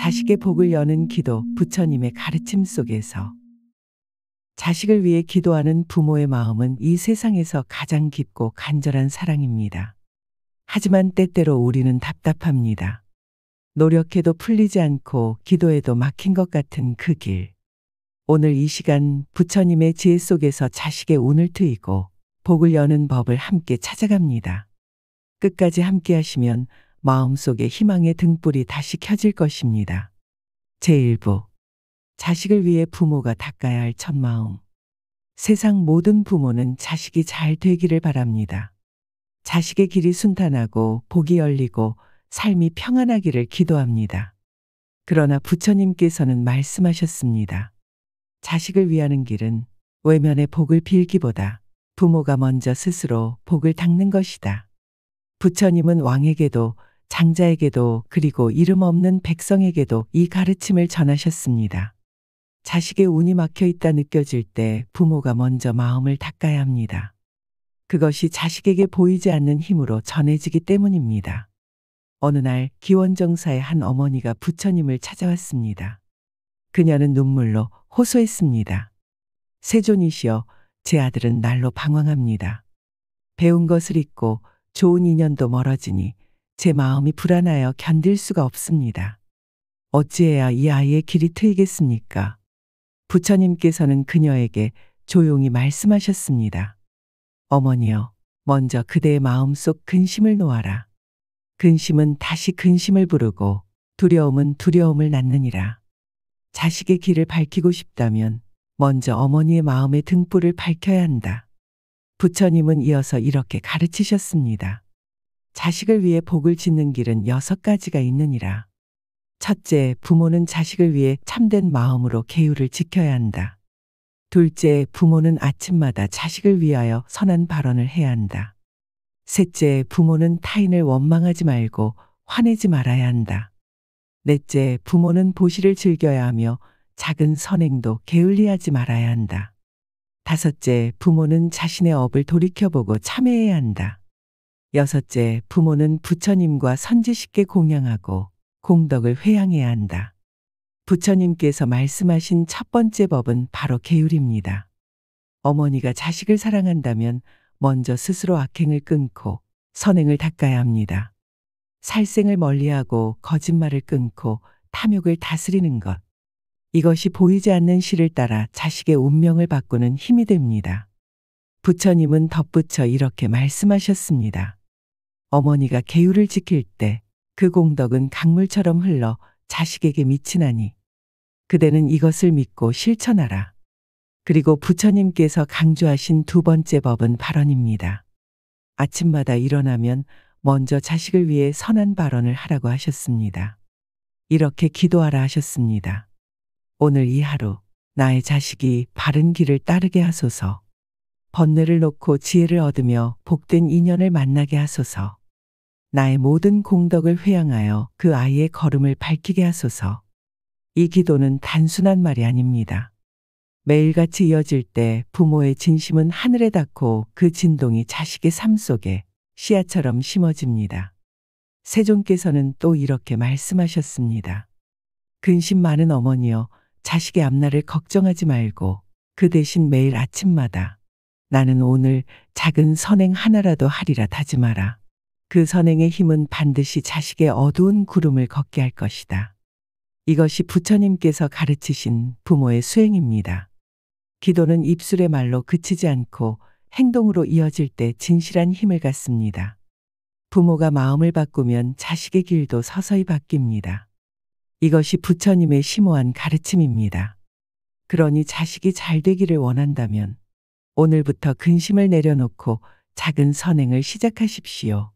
자식의 복을 여는 기도, 부처님의 가르침 속에서 자식을 위해 기도하는 부모의 마음은 이 세상에서 가장 깊고 간절한 사랑입니다. 하지만 때때로 우리는 답답합니다. 노력해도 풀리지 않고 기도해도 막힌 것 같은 그 길. 오늘 이 시간 부처님의 지혜 속에서 자식의 운을 트이고 복을 여는 법을 함께 찾아갑니다. 끝까지 함께 하시면 마음속에 희망의 등불이 다시 켜질 것입니다. 제1부. 자식을 위해 부모가 닦아야 할 첫 마음. 세상 모든 부모는 자식이 잘 되기를 바랍니다. 자식의 길이 순탄하고 복이 열리고 삶이 평안하기를 기도합니다. 그러나 부처님께서는 말씀하셨습니다. 자식을 위하는 길은 외면의 복을 빌기보다 부모가 먼저 스스로 복을 닦는 것이다. 부처님은 왕에게도 장자에게도 그리고 이름 없는 백성에게도 이 가르침을 전하셨습니다. 자식의 운이 막혀 있다 느껴질 때 부모가 먼저 마음을 닦아야 합니다. 그것이 자식에게 보이지 않는 힘으로 전해지기 때문입니다. 어느 날 기원정사의 한 어머니가 부처님을 찾아왔습니다. 그녀는 눈물로 호소했습니다. 세존이시여, 제 아들은 날로 방황합니다. 배운 것을 잊고 좋은 인연도 멀어지니 제 마음이 불안하여 견딜 수가 없습니다. 어찌해야 이 아이의 길이 트이겠습니까? 부처님께서는 그녀에게 조용히 말씀하셨습니다. 어머니여, 먼저 그대의 마음속 근심을 놓아라. 근심은 다시 근심을 부르고 두려움은 두려움을 낳느니라. 자식의 길을 밝히고 싶다면 먼저 어머니의 마음의 등불을 밝혀야 한다. 부처님은 이어서 이렇게 가르치셨습니다. 자식을 위해 복을 짓는 길은 6가지가 있느니라. 첫째, 부모는 자식을 위해 참된 마음으로 계율을 지켜야 한다. 둘째, 부모는 아침마다 자식을 위하여 선한 발언을 해야 한다. 셋째, 부모는 타인을 원망하지 말고 화내지 말아야 한다. 넷째, 부모는 보시를 즐겨야 하며 작은 선행도 게을리하지 말아야 한다. 다섯째, 부모는 자신의 업을 돌이켜보고 참회해야 한다. 여섯째, 부모는 부처님과 선지식께 공양하고 공덕을 회양해야 한다. 부처님께서 말씀하신 첫 번째 법은 바로 계율입니다. 어머니가 자식을 사랑한다면 먼저 스스로 악행을 끊고 선행을 닦아야 합니다. 살생을 멀리하고 거짓말을 끊고 탐욕을 다스리는 것. 이것이 보이지 않는 실을 따라 자식의 운명을 바꾸는 힘이 됩니다. 부처님은 덧붙여 이렇게 말씀하셨습니다. 어머니가 계율을 지킬 때 그 공덕은 강물처럼 흘러 자식에게 미치나니 그대는 이것을 믿고 실천하라. 그리고 부처님께서 강조하신 두 번째 법은 발언입니다. 아침마다 일어나면 먼저 자식을 위해 선한 발언을 하라고 하셨습니다. 이렇게 기도하라 하셨습니다. 오늘 이 하루 나의 자식이 바른 길을 따르게 하소서. 번뇌를 놓고 지혜를 얻으며 복된 인연을 만나게 하소서. 나의 모든 공덕을 회양하여 그 아이의 걸음을 밝히게 하소서. 이 기도는 단순한 말이 아닙니다. 매일같이 이어질 때 부모의 진심은 하늘에 닿고 그 진동이 자식의 삶 속에 씨앗처럼 심어집니다. 세존께서는 또 이렇게 말씀하셨습니다. 근심 많은 어머니여, 자식의 앞날을 걱정하지 말고 그 대신 매일 아침마다 나는 오늘 작은 선행 하나라도 하리라 다짐하라. 그 선행의 힘은 반드시 자식의 어두운 구름을 걷게 할 것이다. 이것이 부처님께서 가르치신 부모의 수행입니다. 기도는 입술의 말로 그치지 않고 행동으로 이어질 때 진실한 힘을 갖습니다. 부모가 마음을 바꾸면 자식의 길도 서서히 바뀝니다. 이것이 부처님의 심오한 가르침입니다. 그러니 자식이 잘 되기를 원한다면 오늘부터 근심을 내려놓고 작은 선행을 시작하십시오.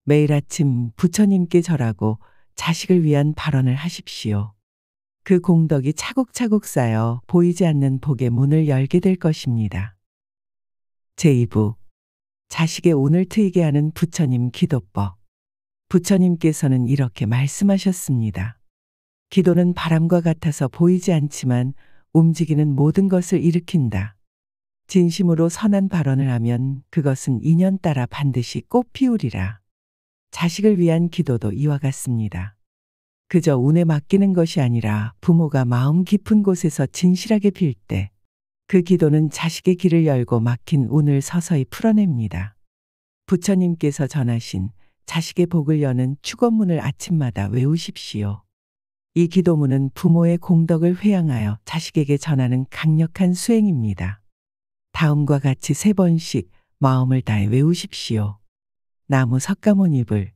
매일 아침 부처님께 절하고 자식을 위한 발언을 하십시오. 그 공덕이 차곡차곡 쌓여 보이지 않는 복의 문을 열게 될 것입니다. 제2부. 자식의 운을 트이게 하는 부처님 기도법. 부처님께서는 이렇게 말씀하셨습니다. 기도는 바람과 같아서 보이지 않지만 움직이는 모든 것을 일으킨다. 진심으로 선한 발언을 하면 그것은 인연 따라 반드시 꽃 피우리라. 자식을 위한 기도도 이와 같습니다. 그저 운에 맡기는 것이 아니라 부모가 마음 깊은 곳에서 진실하게 빌 때 그 기도는 자식의 길을 열고 막힌 운을 서서히 풀어냅니다. 부처님께서 전하신 자식의 복을 여는 축원문을 아침마다 외우십시오. 이 기도문은 부모의 공덕을 회양하여 자식에게 전하는 강력한 수행입니다. 다음과 같이 3번씩 마음을 다해 외우십시오. 나무 석가모니불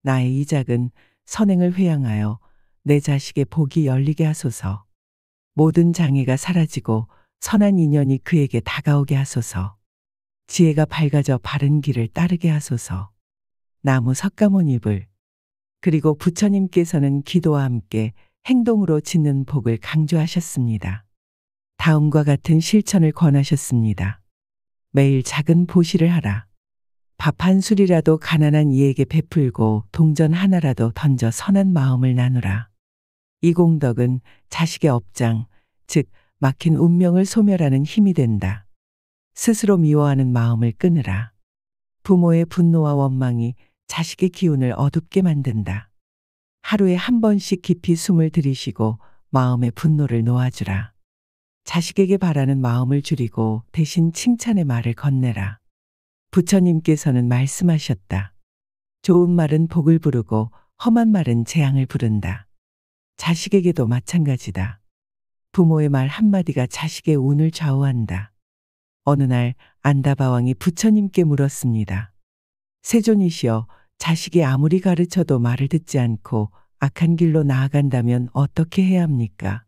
나의 이 작은 선행을 회양하여 내 자식의 복이 열리게 하소서. 모든 장애가 사라지고 선한 인연이 그에게 다가오게 하소서. 지혜가 밝아져 바른 길을 따르게 하소서. 나무 석가모니불. 그리고 부처님께서는 기도와 함께 행동으로 짓는 복을 강조하셨습니다. 다음과 같은 실천을 권하셨습니다. 매일 작은 보시를 하라. 밥 한 술이라도 가난한 이에게 베풀고 동전 하나라도 던져 선한 마음을 나누라. 이 공덕은 자식의 업장, 즉 막힌 운명을 소멸하는 힘이 된다. 스스로 미워하는 마음을 끊으라. 부모의 분노와 원망이 자식의 기운을 어둡게 만든다. 하루에 한 번씩 깊이 숨을 들이쉬고 마음의 분노를 놓아주라. 자식에게 바라는 마음을 줄이고 대신 칭찬의 말을 건네라. 부처님께서는 말씀하셨다. 좋은 말은 복을 부르고 험한 말은 재앙을 부른다. 자식에게도 마찬가지다. 부모의 말 한마디가 자식의 운을 좌우한다. 어느 날 안다바왕이 부처님께 물었습니다. 세존이시여, 자식이 아무리 가르쳐도 말을 듣지 않고 악한 길로 나아간다면 어떻게 해야 합니까?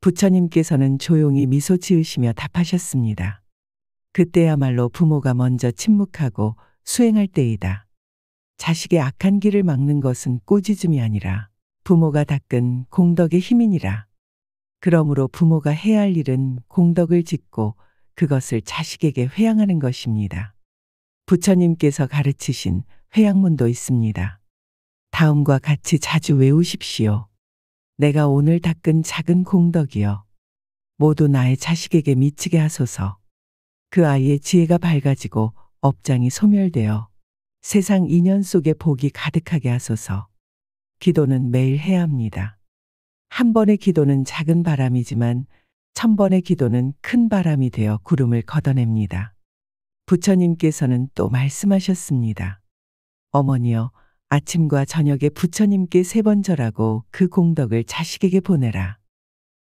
부처님께서는 조용히 미소 지으시며 답하셨습니다. 그때야말로 부모가 먼저 침묵하고 수행할 때이다. 자식의 악한 길을 막는 것은 꾸짖음이 아니라 부모가 닦은 공덕의 힘이니라. 그러므로 부모가 해야 할 일은 공덕을 짓고 그것을 자식에게 회양하는 것입니다. 부처님께서 가르치신 회양문도 있습니다. 다음과 같이 자주 외우십시오. 내가 오늘 닦은 작은 공덕이여. 모두 나의 자식에게 미치게 하소서. 그 아이의 지혜가 밝아지고 업장이 소멸되어 세상 인연 속에 복이 가득하게 하소서. 기도는 매일 해야 합니다. 한 번의 기도는 작은 바람이지만 1000번의 기도는 큰 바람이 되어 구름을 걷어냅니다. 부처님께서는 또 말씀하셨습니다. 어머니여, 아침과 저녁에 부처님께 3번 절하고 그 공덕을 자식에게 보내라.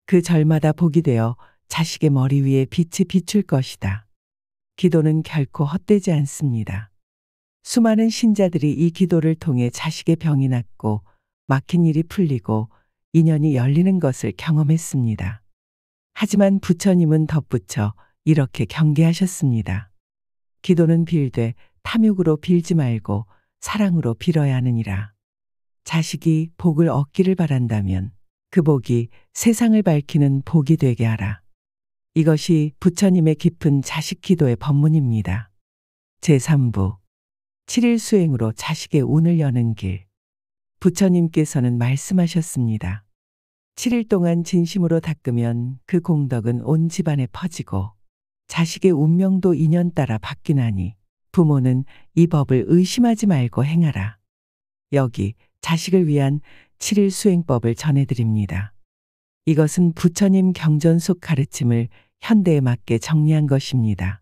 그 절마다 복이 되어 자식의 머리 위에 빛이 비출 것이다. 기도는 결코 헛되지 않습니다. 수많은 신자들이 이 기도를 통해 자식의 병이 낫고 막힌 일이 풀리고 인연이 열리는 것을 경험했습니다. 하지만 부처님은 덧붙여 이렇게 경계하셨습니다. 기도는 빌되 탐욕으로 빌지 말고 사랑으로 빌어야 하느니라. 자식이 복을 얻기를 바란다면 그 복이 세상을 밝히는 복이 되게 하라. 이것이 부처님의 깊은 자식 기도의 법문입니다. 제3부 7일 수행으로 자식의 운을 여는 길. 부처님께서는 말씀하셨습니다. 7일 동안 진심으로 닦으면 그 공덕은 온 집안에 퍼지고 자식의 운명도 인연 따라 바뀌나니 부모는 이 법을 의심하지 말고 행하라. 여기 자식을 위한 7일 수행법을 전해드립니다. 이것은 부처님 경전 속 가르침을 현대에 맞게 정리한 것입니다.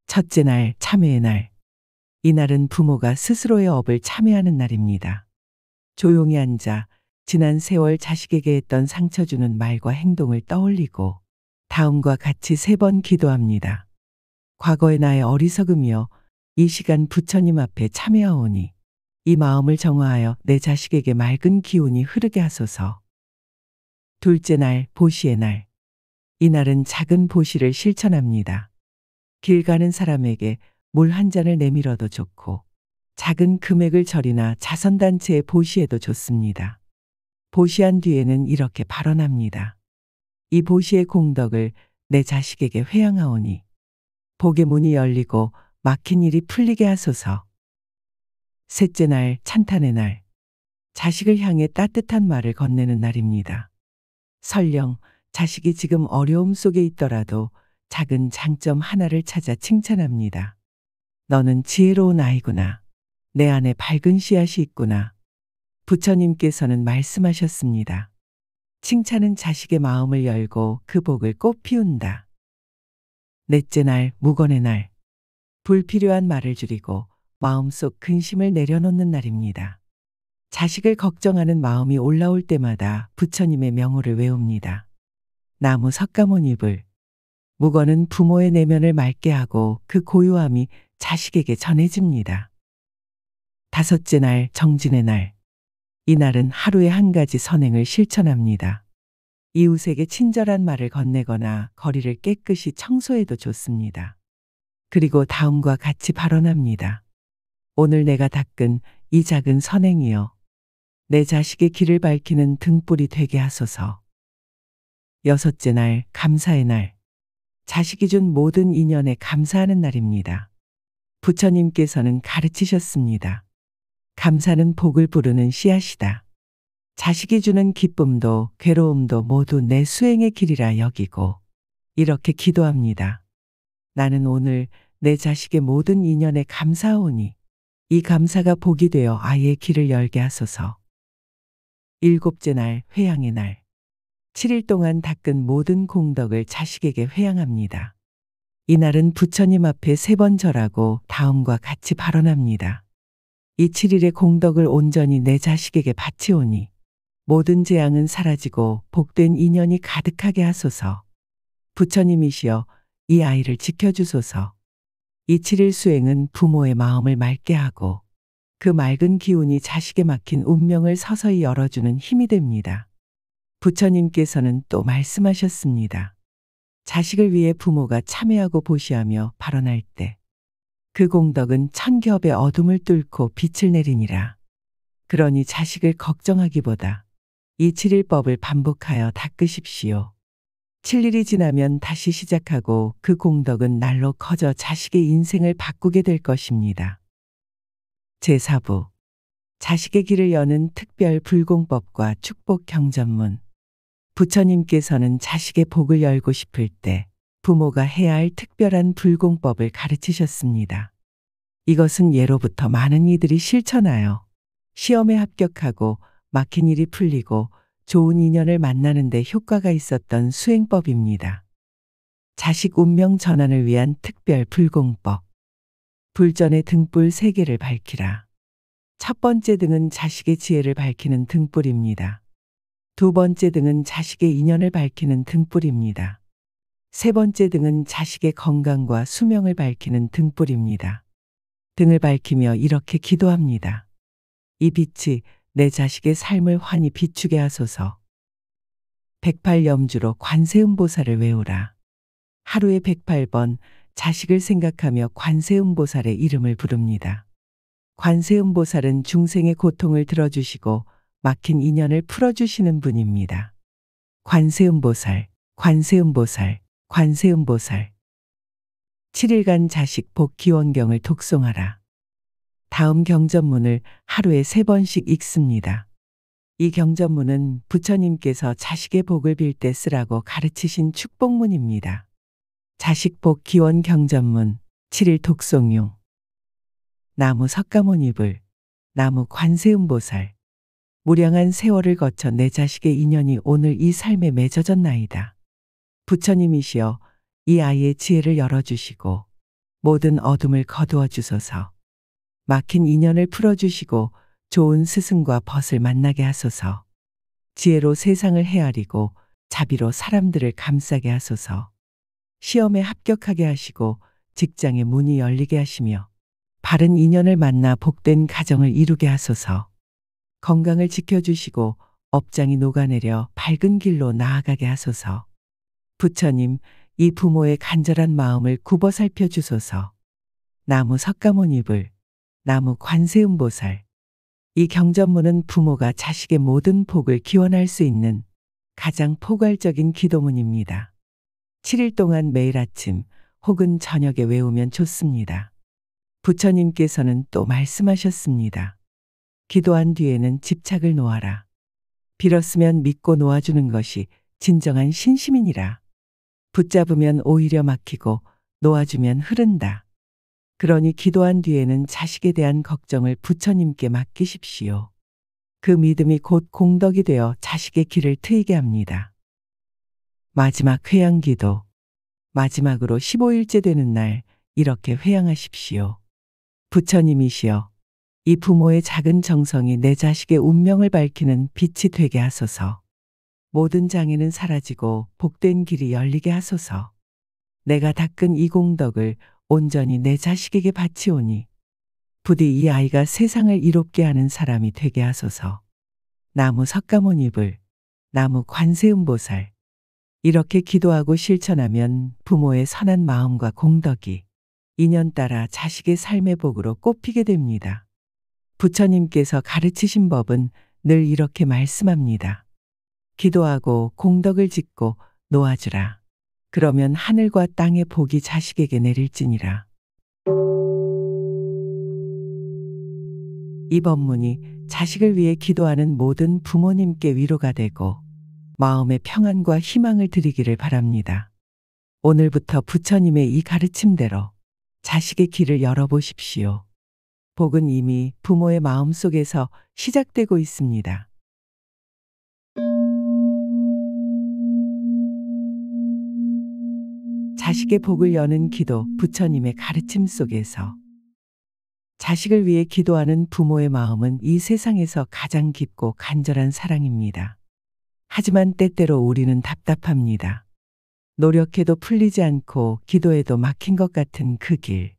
첫째 날, 참회의 날. 이날은 부모가 스스로의 업을 참회하는 날입니다. 조용히 앉아 지난 세월 자식에게 했던 상처 주는 말과 행동을 떠올리고 다음과 같이 3번 기도합니다. 과거의 나의 어리석음이여, 이 시간 부처님 앞에 참회하오니 이 마음을 정화하여 내 자식에게 맑은 기운이 흐르게 하소서. 둘째 날, 보시의 날. 이날은 작은 보시를 실천합니다. 길 가는 사람에게 물 한 잔을 내밀어도 좋고 작은 금액을 절이나 자선단체에 보시해도 좋습니다. 보시한 뒤에는 이렇게 발언합니다. 이 보시의 공덕을 내 자식에게 회양하오니 복의 문이 열리고 막힌 일이 풀리게 하소서. 셋째 날, 찬탄의 날. 자식을 향해 따뜻한 말을 건네는 날입니다. 설령 자식이 지금 어려움 속에 있더라도 작은 장점 하나를 찾아 칭찬합니다. 너는 지혜로운 아이구나. 내 안에 밝은 씨앗이 있구나. 부처님께서는 말씀하셨습니다. 칭찬은 자식의 마음을 열고 그 복을 꽃 피운다. 넷째 날, 무건의 날. 불필요한 말을 줄이고 마음속 근심을 내려놓는 날입니다. 자식을 걱정하는 마음이 올라올 때마다 부처님의 명호를 외웁니다. 나무 석가모니불. 무건은 부모의 내면을 맑게 하고 그 고요함이 자식에게 전해집니다. 다섯째 날, 정진의 날. 이날은 하루에 한 가지 선행을 실천합니다. 이웃에게 친절한 말을 건네거나 거리를 깨끗이 청소해도 좋습니다. 그리고 다음과 같이 발언합니다. 오늘 내가 닦은 이 작은 선행이여. 내 자식의 길을 밝히는 등불이 되게 하소서. 여섯째 날, 감사의 날. 자식이 준 모든 인연에 감사하는 날입니다. 부처님께서는 가르치셨습니다. 감사는 복을 부르는 씨앗이다. 자식이 주는 기쁨도 괴로움도 모두 내 수행의 길이라 여기고 이렇게 기도합니다. 나는 오늘 내 자식의 모든 인연에 감사하오니 이 감사가 복이 되어 아이의 길을 열게 하소서. 일곱째 날, 회양의 날. 7일 동안 닦은 모든 공덕을 자식에게 회양합니다. 이날은 부처님 앞에 3번 절하고 다음과 같이 발언합니다. 이 7일의 공덕을 온전히 내 자식에게 바치오니 모든 재앙은 사라지고 복된 인연이 가득하게 하소서. 부처님이시여 이 아이를 지켜주소서. 이 7일 수행은 부모의 마음을 맑게 하고 그 맑은 기운이 자식에 막힌 운명을 서서히 열어주는 힘이 됩니다. 부처님께서는 또 말씀하셨습니다. 자식을 위해 부모가 참회하고 보시하며 발언할 때 그 공덕은 천겹의 어둠을 뚫고 빛을 내리니라. 그러니 자식을 걱정하기보다 이 7일법을 반복하여 닦으십시오. 7일이 지나면 다시 시작하고 그 공덕은 날로 커져 자식의 인생을 바꾸게 될 것입니다. 제4부. 자식의 길을 여는 특별 불공법과 축복 경전문. 부처님께서는 자식의 복을 열고 싶을 때 부모가 해야 할 특별한 불공법을 가르치셨습니다. 이것은 예로부터 많은 이들이 실천하여 시험에 합격하고 막힌 일이 풀리고 좋은 인연을 만나는 데 효과가 있었던 수행법입니다. 자식 운명 전환을 위한 특별 불공법. 불전의 등불 3개를 밝히라. 첫 번째 등은 자식의 지혜를 밝히는 등불입니다. 두 번째 등은 자식의 인연을 밝히는 등불입니다. 세 번째 등은 자식의 건강과 수명을 밝히는 등불입니다. 등을 밝히며 이렇게 기도합니다. 이 빛이 내 자식의 삶을 환히 비추게 하소서. 108염주로 관세음보살을 외우라. 하루에 108번 자식을 생각하며 관세음보살의 이름을 부릅니다. 관세음보살은 중생의 고통을 들어주시고 막힌 인연을 풀어주시는 분입니다. 관세음보살, 관세음보살, 관세음보살. 7일간 자식 복 기원경을 독송하라. 다음 경전문을 하루에 3번씩 읽습니다. 이 경전문은 부처님께서 자식의 복을 빌 때 쓰라고 가르치신 축복문입니다. 자식 복 기원 경전문 7일 독송용. 나무 석가모니불, 나무 관세음보살. 무량한 세월을 거쳐 내 자식의 인연이 오늘 이 삶에 맺어졌나이다. 부처님이시여 이 아이의 지혜를 열어주시고 모든 어둠을 거두어 주소서. 막힌 인연을 풀어주시고 좋은 스승과 벗을 만나게 하소서. 지혜로 세상을 헤아리고 자비로 사람들을 감싸게 하소서. 시험에 합격하게 하시고 직장의 문이 열리게 하시며 바른 인연을 만나 복된 가정을 이루게 하소서. 건강을 지켜주시고 업장이 녹아내려 밝은 길로 나아가게 하소서. 부처님, 이 부모의 간절한 마음을 굽어 살펴주소서. 나무 석가모니불, 나무 관세음보살. 이 경전문은 부모가 자식의 모든 복을 기원할 수 있는 가장 포괄적인 기도문입니다. 7일 동안 매일 아침 혹은 저녁에 외우면 좋습니다. 부처님께서는 또 말씀하셨습니다. 기도한 뒤에는 집착을 놓아라. 빌었으면 믿고 놓아주는 것이 진정한 신심이니라. 붙잡으면 오히려 막히고 놓아주면 흐른다. 그러니 기도한 뒤에는 자식에 대한 걱정을 부처님께 맡기십시오. 그 믿음이 곧 공덕이 되어 자식의 길을 트이게 합니다. 마지막 회양기도. 마지막으로 15일째 되는 날 이렇게 회양하십시오. 부처님이시여, 이 부모의 작은 정성이 내 자식의 운명을 밝히는 빛이 되게 하소서. 모든 장애는 사라지고 복된 길이 열리게 하소서. 내가 닦은 이 공덕을 온전히 내 자식에게 바치오니 부디 이 아이가 세상을 이롭게 하는 사람이 되게 하소서. 나무 석가모니불, 나무 관세음보살. 이렇게 기도하고 실천하면 부모의 선한 마음과 공덕이 인연 따라 자식의 삶의 복으로 꽃피게 됩니다. 부처님께서 가르치신 법은 늘 이렇게 말씀합니다. 기도하고 공덕을 짓고 놓아주라. 그러면 하늘과 땅의 복이 자식에게 내릴지니라. 이 법문이 자식을 위해 기도하는 모든 부모님께 위로가 되고 마음의 평안과 희망을 드리기를 바랍니다. 오늘부터 부처님의 이 가르침대로 자식의 길을 열어보십시오. 복은 이미 부모의 마음속에서 시작되고 있습니다. 자식의 복을 여는 기도. 부처님의 가르침 속에서 자식을 위해 기도하는 부모의 마음은 이 세상에서 가장 깊고 간절한 사랑입니다. 하지만 때때로 우리는 답답합니다. 노력해도 풀리지 않고 기도해도 막힌 것 같은 그 길.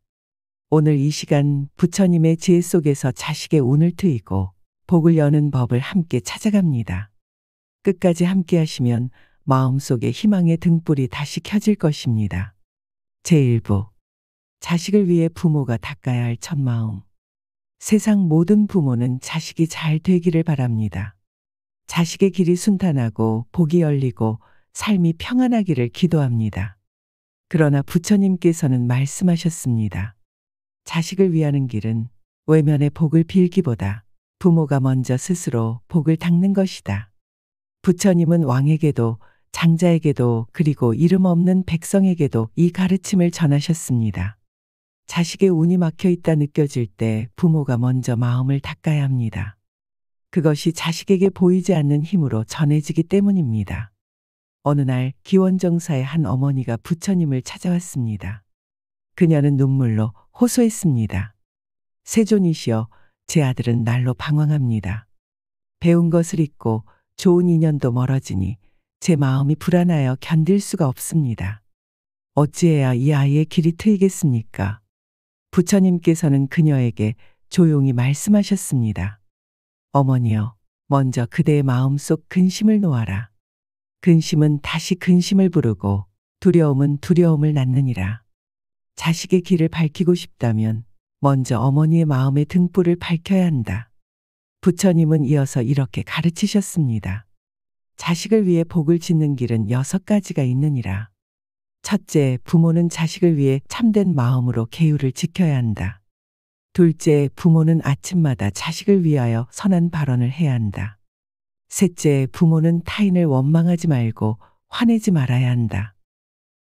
오늘 이 시간 부처님의 지혜 속에서 자식의 운을 트이고 복을 여는 법을 함께 찾아갑니다. 끝까지 함께 하시면 마음속에 희망의 등불이 다시 켜질 것입니다. 제1부. 자식을 위해 부모가 닦아야 할 첫 마음. 세상 모든 부모는 자식이 잘 되기를 바랍니다. 자식의 길이 순탄하고 복이 열리고 삶이 평안하기를 기도합니다. 그러나 부처님께서는 말씀하셨습니다. 자식을 위하는 길은 외면의 복을 빌기보다 부모가 먼저 스스로 복을 닦는 것이다. 부처님은 왕에게도 장자에게도 그리고 이름 없는 백성에게도 이 가르침을 전하셨습니다. 자식의 운이 막혀 있다 느껴질 때 부모가 먼저 마음을 닦아야 합니다. 그것이 자식에게 보이지 않는 힘으로 전해지기 때문입니다. 어느 날 기원정사의 한 어머니가 부처님을 찾아왔습니다. 그녀는 눈물로 호소했습니다. 세존이시여, 제 아들은 날로 방황합니다. 배운 것을 잊고 좋은 인연도 멀어지니 제 마음이 불안하여 견딜 수가 없습니다. 어찌해야 이 아이의 길이 트이겠습니까? 부처님께서는 그녀에게 조용히 말씀하셨습니다. 어머니여, 먼저 그대의 마음속 근심을 놓아라. 근심은 다시 근심을 부르고 두려움은 두려움을 낳느니라. 자식의 길을 밝히고 싶다면 먼저 어머니의 마음의 등불을 밝혀야 한다. 부처님은 이어서 이렇게 가르치셨습니다. 자식을 위해 복을 짓는 길은 6가지가 있느니라. 첫째, 부모는 자식을 위해 참된 마음으로 계율을 지켜야 한다. 둘째, 부모는 아침마다 자식을 위하여 선한 발언을 해야 한다. 셋째, 부모는 타인을 원망하지 말고 화내지 말아야 한다.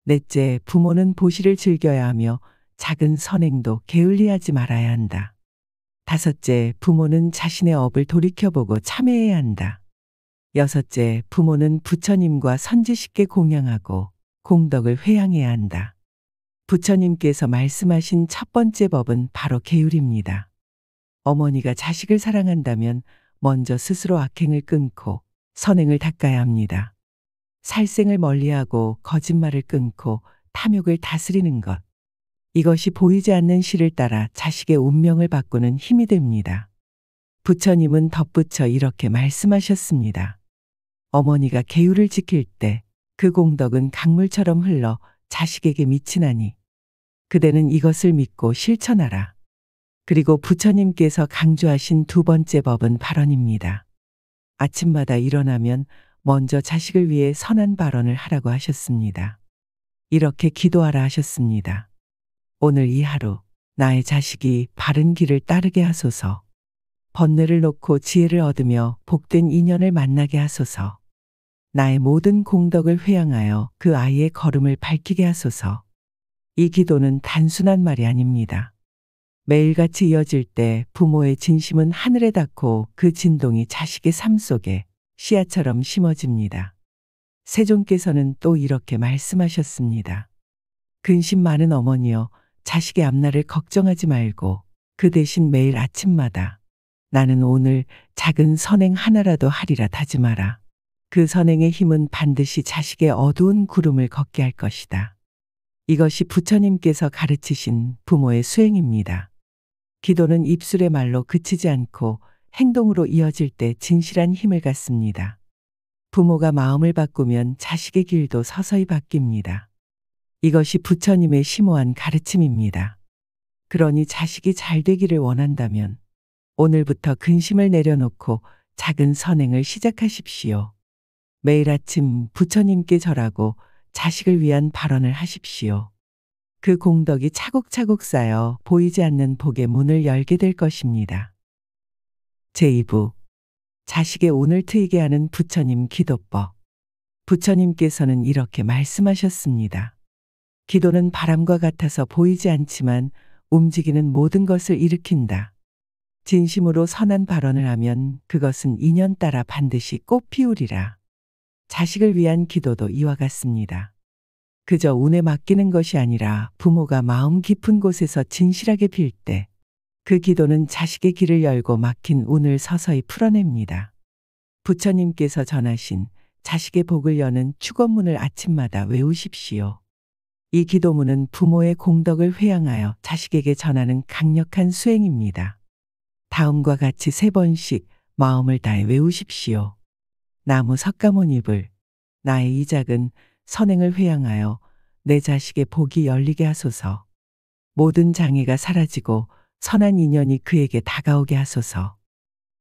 넷째, 부모는 보시를 즐겨야 하며 작은 선행도 게을리하지 말아야 한다. 다섯째, 부모는 자신의 업을 돌이켜보고 참회해야 한다. 여섯째, 부모는 부처님과 선지식께 공양하고 공덕을 회양해야 한다. 부처님께서 말씀하신 첫 번째 법은 바로 계율입니다. 어머니가 자식을 사랑한다면 먼저 스스로 악행을 끊고 선행을 닦아야 합니다. 살생을 멀리하고 거짓말을 끊고 탐욕을 다스리는 것. 이것이 보이지 않는 실을 따라 자식의 운명을 바꾸는 힘이 됩니다. 부처님은 덧붙여 이렇게 말씀하셨습니다. 어머니가 계율을 지킬 때 그 공덕은 강물처럼 흘러 자식에게 미치나니 그대는 이것을 믿고 실천하라. 그리고 부처님께서 강조하신 두 번째 법은 발언입니다. 아침마다 일어나면 먼저 자식을 위해 선한 발언을 하라고 하셨습니다. 이렇게 기도하라 하셨습니다. 오늘 이 하루 나의 자식이 바른 길을 따르게 하소서. 번뇌를 놓고 지혜를 얻으며 복된 인연을 만나게 하소서. 나의 모든 공덕을 회양하여 그 아이의 걸음을 밝히게 하소서. 이 기도는 단순한 말이 아닙니다. 매일같이 이어질 때 부모의 진심은 하늘에 닿고 그 진동이 자식의 삶 속에 씨앗처럼 심어집니다. 세존께서는 또 이렇게 말씀하셨습니다. 근심 많은 어머니여, 자식의 앞날을 걱정하지 말고 그 대신 매일 아침마다 나는 오늘 작은 선행 하나라도 하리라 다짐하라. 그 선행의 힘은 반드시 자식의 어두운 구름을 걷게 할 것이다. 이것이 부처님께서 가르치신 부모의 수행입니다. 기도는 입술의 말로 그치지 않고 행동으로 이어질 때 진실한 힘을 갖습니다. 부모가 마음을 바꾸면 자식의 길도 서서히 바뀝니다. 이것이 부처님의 심오한 가르침입니다. 그러니 자식이 잘 되기를 원한다면 오늘부터 근심을 내려놓고 작은 선행을 시작하십시오. 매일 아침 부처님께 절하고 자식을 위한 발언을 하십시오. 그 공덕이 차곡차곡 쌓여 보이지 않는 복의 문을 열게 될 것입니다. 제2부 자식의 운을 트이게 하는 부처님 기도법. 부처님께서는 이렇게 말씀하셨습니다. 기도는 바람과 같아서 보이지 않지만 움직이는 모든 것을 일으킨다. 진심으로 선한 발언을 하면 그것은 인연 따라 반드시 꽃 피우리라. 자식을 위한 기도도 이와 같습니다. 그저 운에 맡기는 것이 아니라 부모가 마음 깊은 곳에서 진실하게 빌 때 그 기도는 자식의 길을 열고 막힌 운을 서서히 풀어냅니다. 부처님께서 전하신 자식의 복을 여는 축원문을 아침마다 외우십시오. 이 기도문은 부모의 공덕을 회양하여 자식에게 전하는 강력한 수행입니다. 다음과 같이 3번씩 마음을 다해 외우십시오. 나무 석가모니불 나의 이 작은 선행을 회양하여 내 자식의 복이 열리게 하소서. 모든 장애가 사라지고 선한 인연이 그에게 다가오게 하소서.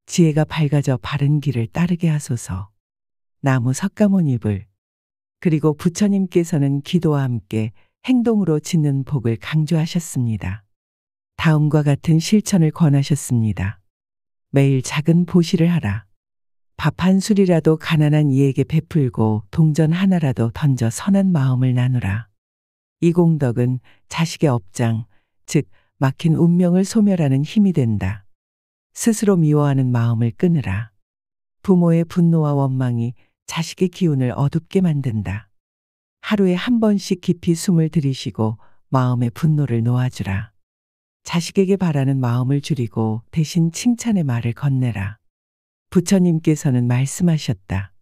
지혜가 밝아져 바른 길을 따르게 하소서. 나무 석가모니불. 그리고 부처님께서는 기도와 함께 행동으로 짓는 복을 강조하셨습니다. 다음과 같은 실천을 권하셨습니다. 매일 작은 보시를 하라. 밥 한 술이라도 가난한 이에게 베풀고 동전 하나라도 던져 선한 마음을 나누라. 이 공덕은 자식의 업장, 즉 막힌 운명을 소멸하는 힘이 된다. 스스로 미워하는 마음을 끊으라. 부모의 분노와 원망이 자식의 기운을 어둡게 만든다. 하루에 한 번씩 깊이 숨을 들이쉬고 마음의 분노를 놓아주라. 자식에게 바라는 마음을 줄이고 대신 칭찬의 말을 건네라. 부처님께서는 말씀하셨다.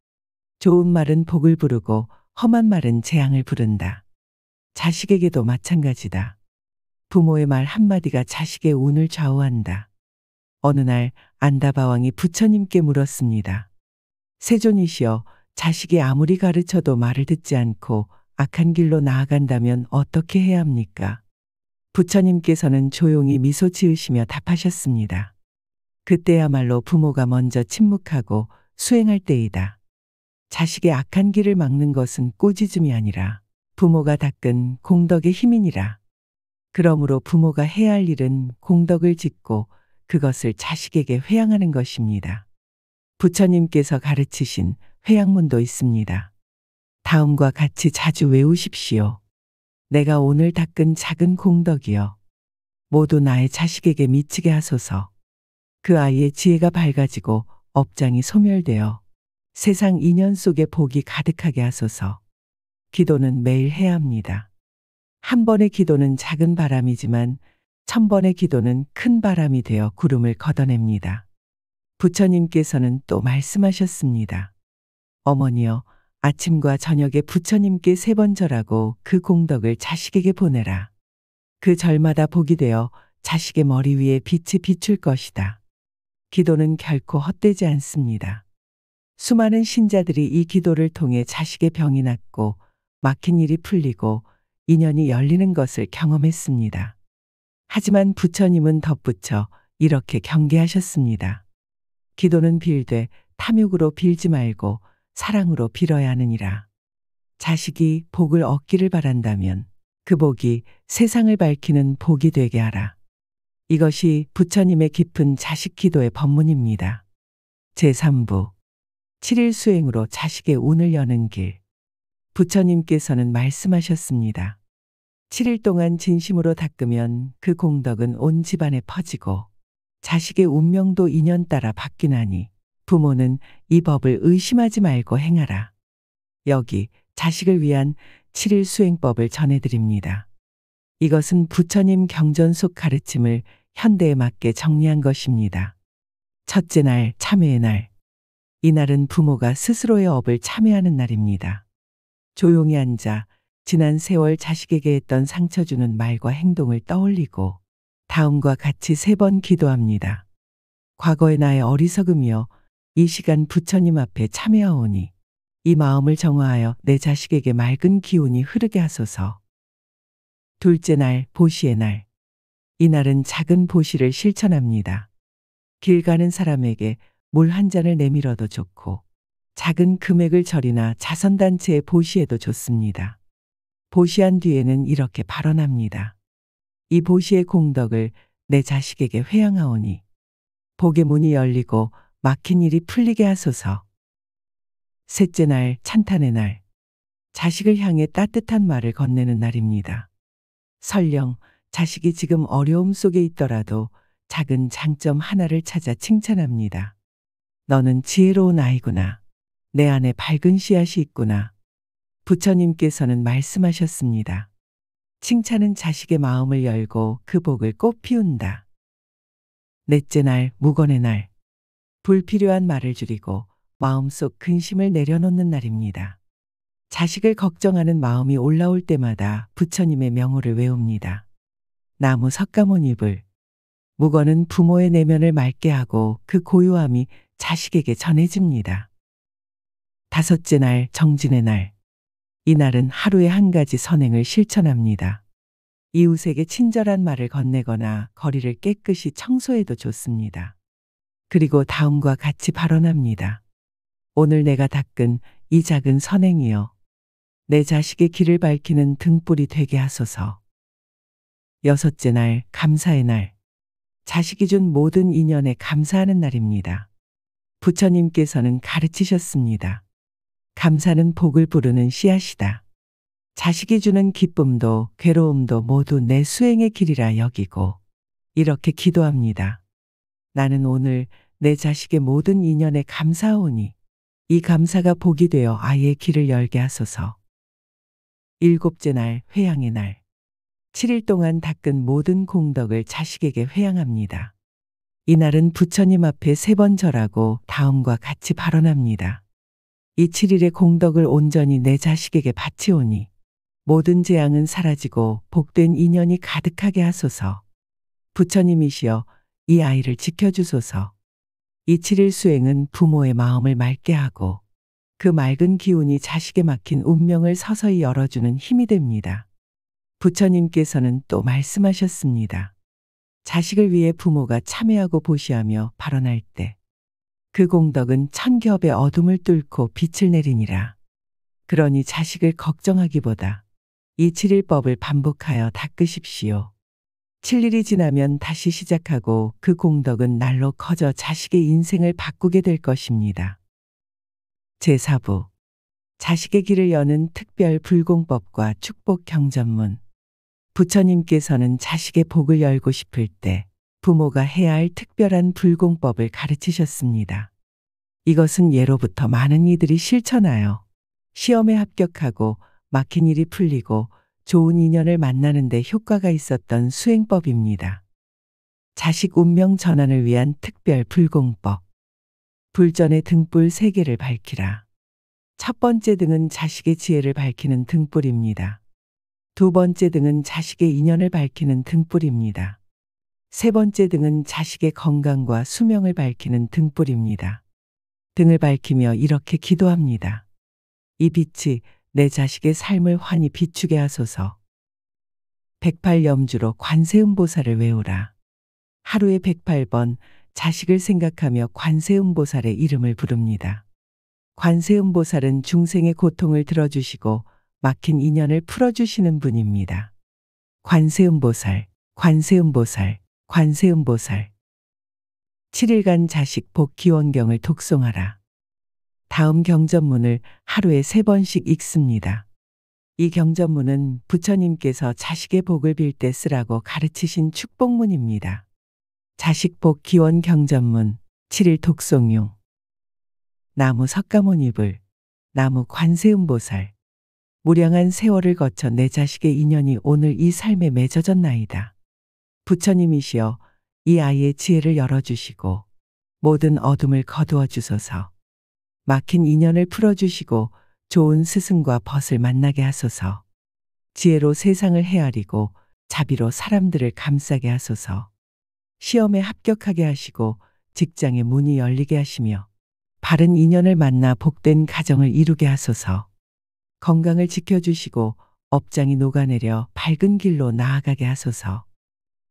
좋은 말은 복을 부르고 험한 말은 재앙을 부른다. 자식에게도 마찬가지다. 부모의 말 한마디가 자식의 운을 좌우한다. 어느 날 안다바왕이 부처님께 물었습니다. 세존이시여, 자식이 아무리 가르쳐도 말을 듣지 않고 악한 길로 나아간다면 어떻게 해야 합니까? 부처님께서는 조용히 미소 지으시며 답하셨습니다. 그때야말로 부모가 먼저 침묵하고 수행할 때이다. 자식의 악한 길을 막는 것은 꾸짖음이 아니라 부모가 닦은 공덕의 힘이니라. 그러므로 부모가 해야 할 일은 공덕을 짓고 그것을 자식에게 회양하는 것입니다. 부처님께서 가르치신 회양문도 있습니다. 다음과 같이 자주 외우십시오. 내가 오늘 닦은 작은 공덕이여. 모두 나의 자식에게 미치게 하소서. 그 아이의 지혜가 밝아지고 업장이 소멸되어 세상 인연 속에 복이 가득하게 하소서. 기도는 매일 해야 합니다. 한 번의 기도는 작은 바람이지만 1000번의 기도는 큰 바람이 되어 구름을 걷어냅니다. 부처님께서는 또 말씀하셨습니다. 어머니여, 아침과 저녁에 부처님께 3번 절하고 그 공덕을 자식에게 보내라. 그 절마다 복이 되어 자식의 머리 위에 빛이 비출 것이다. 기도는 결코 헛되지 않습니다. 수많은 신자들이 이 기도를 통해 자식의 병이 낫고 막힌 일이 풀리고 인연이 열리는 것을 경험했습니다. 하지만 부처님은 덧붙여 이렇게 경계하셨습니다. 기도는 빌되 탐욕으로 빌지 말고 사랑으로 빌어야 하느니라. 자식이 복을 얻기를 바란다면 그 복이 세상을 밝히는 복이 되게 하라. 이것이 부처님의 깊은 자식 기도의 법문입니다. 제3부 7일 수행으로 자식의 운을 여는 길. 부처님께서는 말씀하셨습니다. 7일 동안 진심으로 닦으면 그 공덕은 온 집안에 퍼지고 자식의 운명도 인연 따라 바뀌나니 부모는 이 법을 의심하지 말고 행하라. 여기 자식을 위한 7일 수행법을 전해드립니다. 이것은 부처님 경전 속 가르침을 현대에 맞게 정리한 것입니다. 첫째 날, 참회의 날. 이날은 부모가 스스로의 업을 참회하는 날입니다. 조용히 앉아 지난 세월 자식에게 했던 상처 주는 말과 행동을 떠올리고 다음과 같이 3번 기도합니다. 과거의 나의 어리석음이여 이 시간 부처님 앞에 참회하오니 이 마음을 정화하여 내 자식에게 맑은 기운이 흐르게 하소서. 둘째 날, 보시의 날. 이날은 작은 보시를 실천합니다. 길 가는 사람에게 물 한 잔을 내밀어도 좋고 작은 금액을 절이나 자선단체에 보시해도 좋습니다. 보시한 뒤에는 이렇게 발언합니다. 이 보시의 공덕을 내 자식에게 회양하오니 복의 문이 열리고 막힌 일이 풀리게 하소서. 셋째 날, 찬탄의 날. 자식을 향해 따뜻한 말을 건네는 날입니다. 설령 자식이 지금 어려움 속에 있더라도 작은 장점 하나를 찾아 칭찬합니다. 너는 지혜로운 아이구나. 내 안에 밝은 씨앗이 있구나. 부처님께서는 말씀하셨습니다. 칭찬은 자식의 마음을 열고 그 복을 꽃 피운다. 넷째 날, 무건의 날. 불필요한 말을 줄이고 마음속 근심을 내려놓는 날입니다. 자식을 걱정하는 마음이 올라올 때마다 부처님의 명호를 외웁니다. 나무 석가모니불. 무건은 부모의 내면을 맑게 하고 그 고요함이 자식에게 전해집니다. 다섯째 날, 정진의 날. 이날은 하루에 한 가지 선행을 실천합니다. 이웃에게 친절한 말을 건네거나 거리를 깨끗이 청소해도 좋습니다. 그리고 다음과 같이 발언합니다. 오늘 내가 닦은 이 작은 선행이여 내 자식의 길을 밝히는 등불이 되게 하소서. 여섯째 날, 감사의 날. 자식이 준 모든 인연에 감사하는 날입니다. 부처님께서는 가르치셨습니다. 감사는 복을 부르는 씨앗이다. 자식이 주는 기쁨도 괴로움도 모두 내 수행의 길이라 여기고 이렇게 기도합니다. 나는 오늘 내 자식의 모든 인연에 감사하오니 이 감사가 복이 되어 아이의 길을 열게 하소서. 일곱째 날, 회양의 날. 7일 동안 닦은 모든 공덕을 자식에게 회양합니다. 이날은 부처님 앞에 3번 절하고 다음과 같이 발언합니다. 이 7일의 공덕을 온전히 내 자식에게 바치오니 모든 재앙은 사라지고 복된 인연이 가득하게 하소서. 부처님이시여 이 아이를 지켜주소서. 이 7일 수행은 부모의 마음을 맑게 하고 그 맑은 기운이 자식에 막힌 운명을 서서히 열어주는 힘이 됩니다. 부처님께서는 또 말씀하셨습니다. 자식을 위해 부모가 참회하고 보시하며 발언할 때 그 공덕은 천겹의 어둠을 뚫고 빛을 내리니라. 그러니 자식을 걱정하기보다 이 7일법을 반복하여 닦으십시오. 7일이 지나면 다시 시작하고 그 공덕은 날로 커져 자식의 인생을 바꾸게 될 것입니다. 제4부 자식의 길을 여는 특별 불공법과 축복 경전문. 부처님께서는 자식의 복을 열고 싶을 때 부모가 해야 할 특별한 불공법을 가르치셨습니다. 이것은 예로부터 많은 이들이 실천하여 시험에 합격하고 막힌 일이 풀리고 좋은 인연을 만나는 데 효과가 있었던 수행법입니다. 자식 운명 전환을 위한 특별 불공법. 불전의 등불 3개를 밝히라. 첫 번째 등은 자식의 지혜를 밝히는 등불입니다. 두 번째 등은 자식의 인연을 밝히는 등불입니다. 세 번째 등은 자식의 건강과 수명을 밝히는 등불입니다. 등을 밝히며 이렇게 기도합니다. 이 빛이 내 자식의 삶을 환히 비추게 하소서. 108염주로 관세음보살을 외우라. 하루에 108번 자식을 생각하며 관세음보살의 이름을 부릅니다. 관세음보살은 중생의 고통을 들어주시고 막힌 인연을 풀어주시는 분입니다. 관세음보살, 관세음보살, 관세음보살. 7일간 자식 복 기원경을 독송하라. 다음 경전문을 하루에 3번씩 읽습니다. 이 경전문은 부처님께서 자식의 복을 빌 때 쓰라고 가르치신 축복문입니다. 자식복 기원 경전문 7일 독송용. 나무 석가모니불, 나무 관세음보살. 무량한 세월을 거쳐 내 자식의 인연이 오늘 이 삶에 맺어졌나이다. 부처님이시여 이 아이의 지혜를 열어주시고 모든 어둠을 거두어 주소서. 막힌 인연을 풀어주시고 좋은 스승과 벗을 만나게 하소서. 지혜로 세상을 헤아리고 자비로 사람들을 감싸게 하소서. 시험에 합격하게 하시고 직장의 문이 열리게 하시며 바른 인연을 만나 복된 가정을 이루게 하소서. 건강을 지켜주시고 업장이 녹아내려 밝은 길로 나아가게 하소서.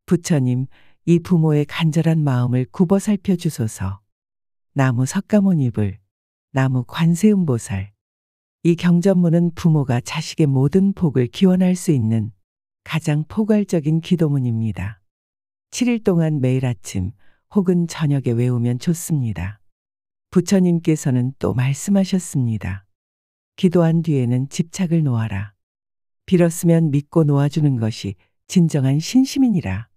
부처님, 이 부모의 간절한 마음을 굽어 살펴주소서. 나무 석가모니불, 나무 관세음보살. 이 경전문은 부모가 자식의 모든 복을 기원할 수 있는 가장 포괄적인 기도문입니다. 7일 동안 매일 아침 혹은 저녁에 외우면 좋습니다. 부처님께서는 또 말씀하셨습니다. 기도한 뒤에는 집착을 놓아라. 빌었으면 믿고 놓아주는 것이 진정한 신심이니라.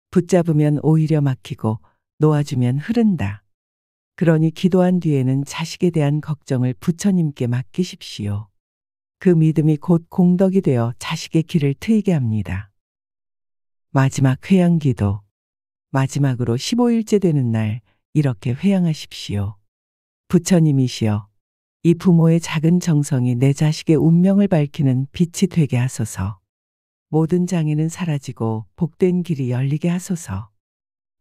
붙잡으면 오히려 막히고 놓아주면 흐른다. 그러니 기도한 뒤에는 자식에 대한 걱정을 부처님께 맡기십시오. 그 믿음이 곧 공덕이 되어 자식의 길을 트이게 합니다. 마지막 회양기도. 마지막으로 15일째 되는 날 이렇게 회양하십시오. 부처님이시여, 이 부모의 작은 정성이 내 자식의 운명을 밝히는 빛이 되게 하소서. 모든 장애는 사라지고 복된 길이 열리게 하소서.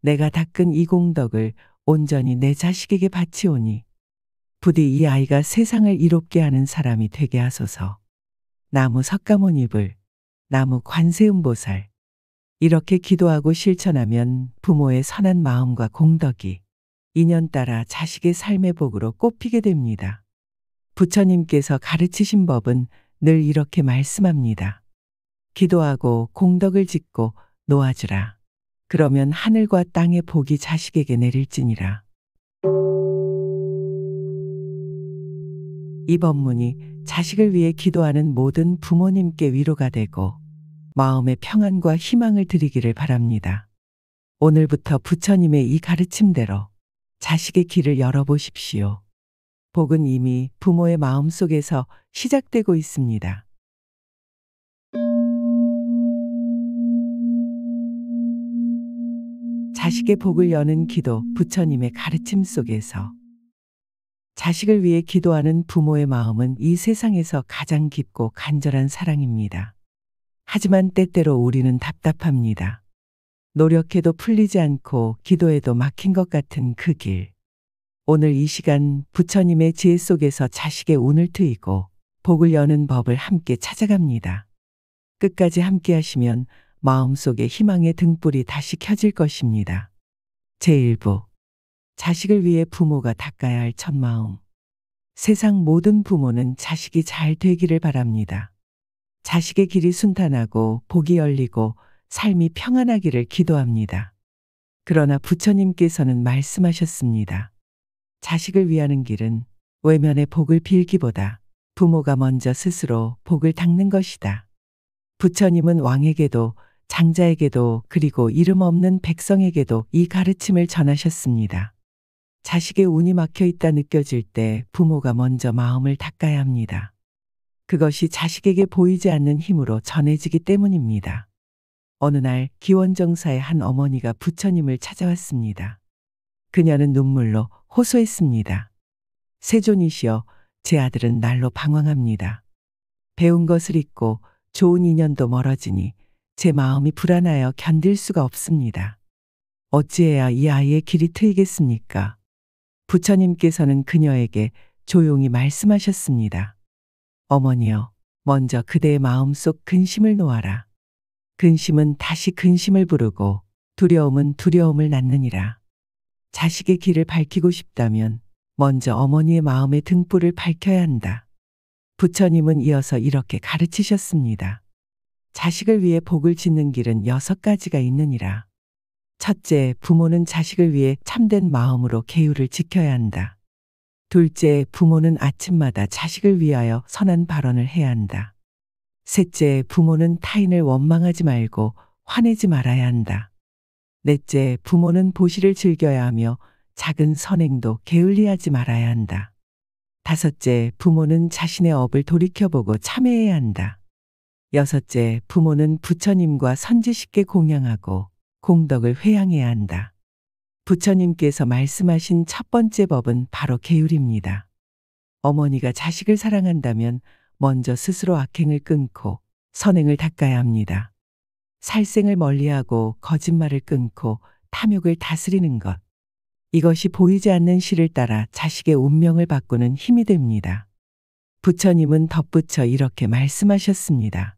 내가 닦은 이 공덕을 온전히 내 자식에게 바치오니 부디 이 아이가 세상을 이롭게 하는 사람이 되게 하소서. 나무 석가모니불, 나무 관세음보살. 이렇게 기도하고 실천하면 부모의 선한 마음과 공덕이 인연 따라 자식의 삶의 복으로 꼽히게 됩니다. 부처님께서 가르치신 법은 늘 이렇게 말씀합니다. 기도하고 공덕을 짓고 놓아주라. 그러면 하늘과 땅의 복이 자식에게 내릴지니라. 이 법문이 자식을 위해 기도하는 모든 부모님께 위로가 되고 마음의 평안과 희망을 드리기를 바랍니다. 오늘부터 부처님의 이 가르침대로 자식의 길을 열어보십시오. 복은 이미 부모의 마음속에서 시작되고 있습니다. 자식의 복을 여는 기도. 부처님의 가르침 속에서 자식을 위해 기도하는 부모의 마음은 이 세상에서 가장 깊고 간절한 사랑입니다. 하지만 때때로 우리는 답답합니다. 노력해도 풀리지 않고 기도해도 막힌 것 같은 그 길. 오늘 이 시간 부처님의 지혜 속에서 자식의 운을 트이고 복을 여는 법을 함께 찾아갑니다. 끝까지 함께 하시면 마음속에 희망의 등불이 다시 켜질 것입니다. 제1부. 자식을 위해 부모가 닦아야 할 첫 마음. 세상 모든 부모는 자식이 잘 되기를 바랍니다. 자식의 길이 순탄하고 복이 열리고 삶이 평안하기를 기도합니다. 그러나 부처님께서는 말씀하셨습니다. 자식을 위하는 길은 외면의 복을 빌기보다 부모가 먼저 스스로 복을 닦는 것이다. 부처님은 왕에게도 장자에게도 그리고 이름 없는 백성에게도 이 가르침을 전하셨습니다. 자식의 운이 막혀 있다 느껴질 때 부모가 먼저 마음을 닦아야 합니다. 그것이 자식에게 보이지 않는 힘으로 전해지기 때문입니다. 어느 날 기원정사의 한 어머니가 부처님을 찾아왔습니다. 그녀는 눈물로 호소했습니다. 세존이시여, 제 아들은 날로 방황합니다. 배운 것을 잊고 좋은 인연도 멀어지니 제 마음이 불안하여 견딜 수가 없습니다. 어찌해야 이 아이의 길이 트이겠습니까? 부처님께서는 그녀에게 조용히 말씀하셨습니다. 어머니여, 먼저 그대의 마음속 근심을 놓아라. 근심은 다시 근심을 부르고 두려움은 두려움을 낳느니라. 자식의 길을 밝히고 싶다면 먼저 어머니의 마음의 등불을 밝혀야 한다. 부처님은 이어서 이렇게 가르치셨습니다. 자식을 위해 복을 짓는 길은 6가지가 있느니라. 첫째, 부모는 자식을 위해 참된 마음으로 계율을 지켜야 한다. 둘째, 부모는 아침마다 자식을 위하여 선한 발언을 해야 한다. 셋째, 부모는 타인을 원망하지 말고 화내지 말아야 한다. 넷째, 부모는 보시를 즐겨야 하며 작은 선행도 게을리하지 말아야 한다. 다섯째, 부모는 자신의 업을 돌이켜보고 참회해야 한다. 여섯째, 부모는 부처님과 선지식께 공양하고 공덕을 회양해야 한다. 부처님께서 말씀하신 첫 번째 법은 바로 계율입니다. 어머니가 자식을 사랑한다면 먼저 스스로 악행을 끊고 선행을 닦아야 합니다. 살생을 멀리하고 거짓말을 끊고 탐욕을 다스리는 것. 이것이 보이지 않는 실을 따라 자식의 운명을 바꾸는 힘이 됩니다. 부처님은 덧붙여 이렇게 말씀하셨습니다.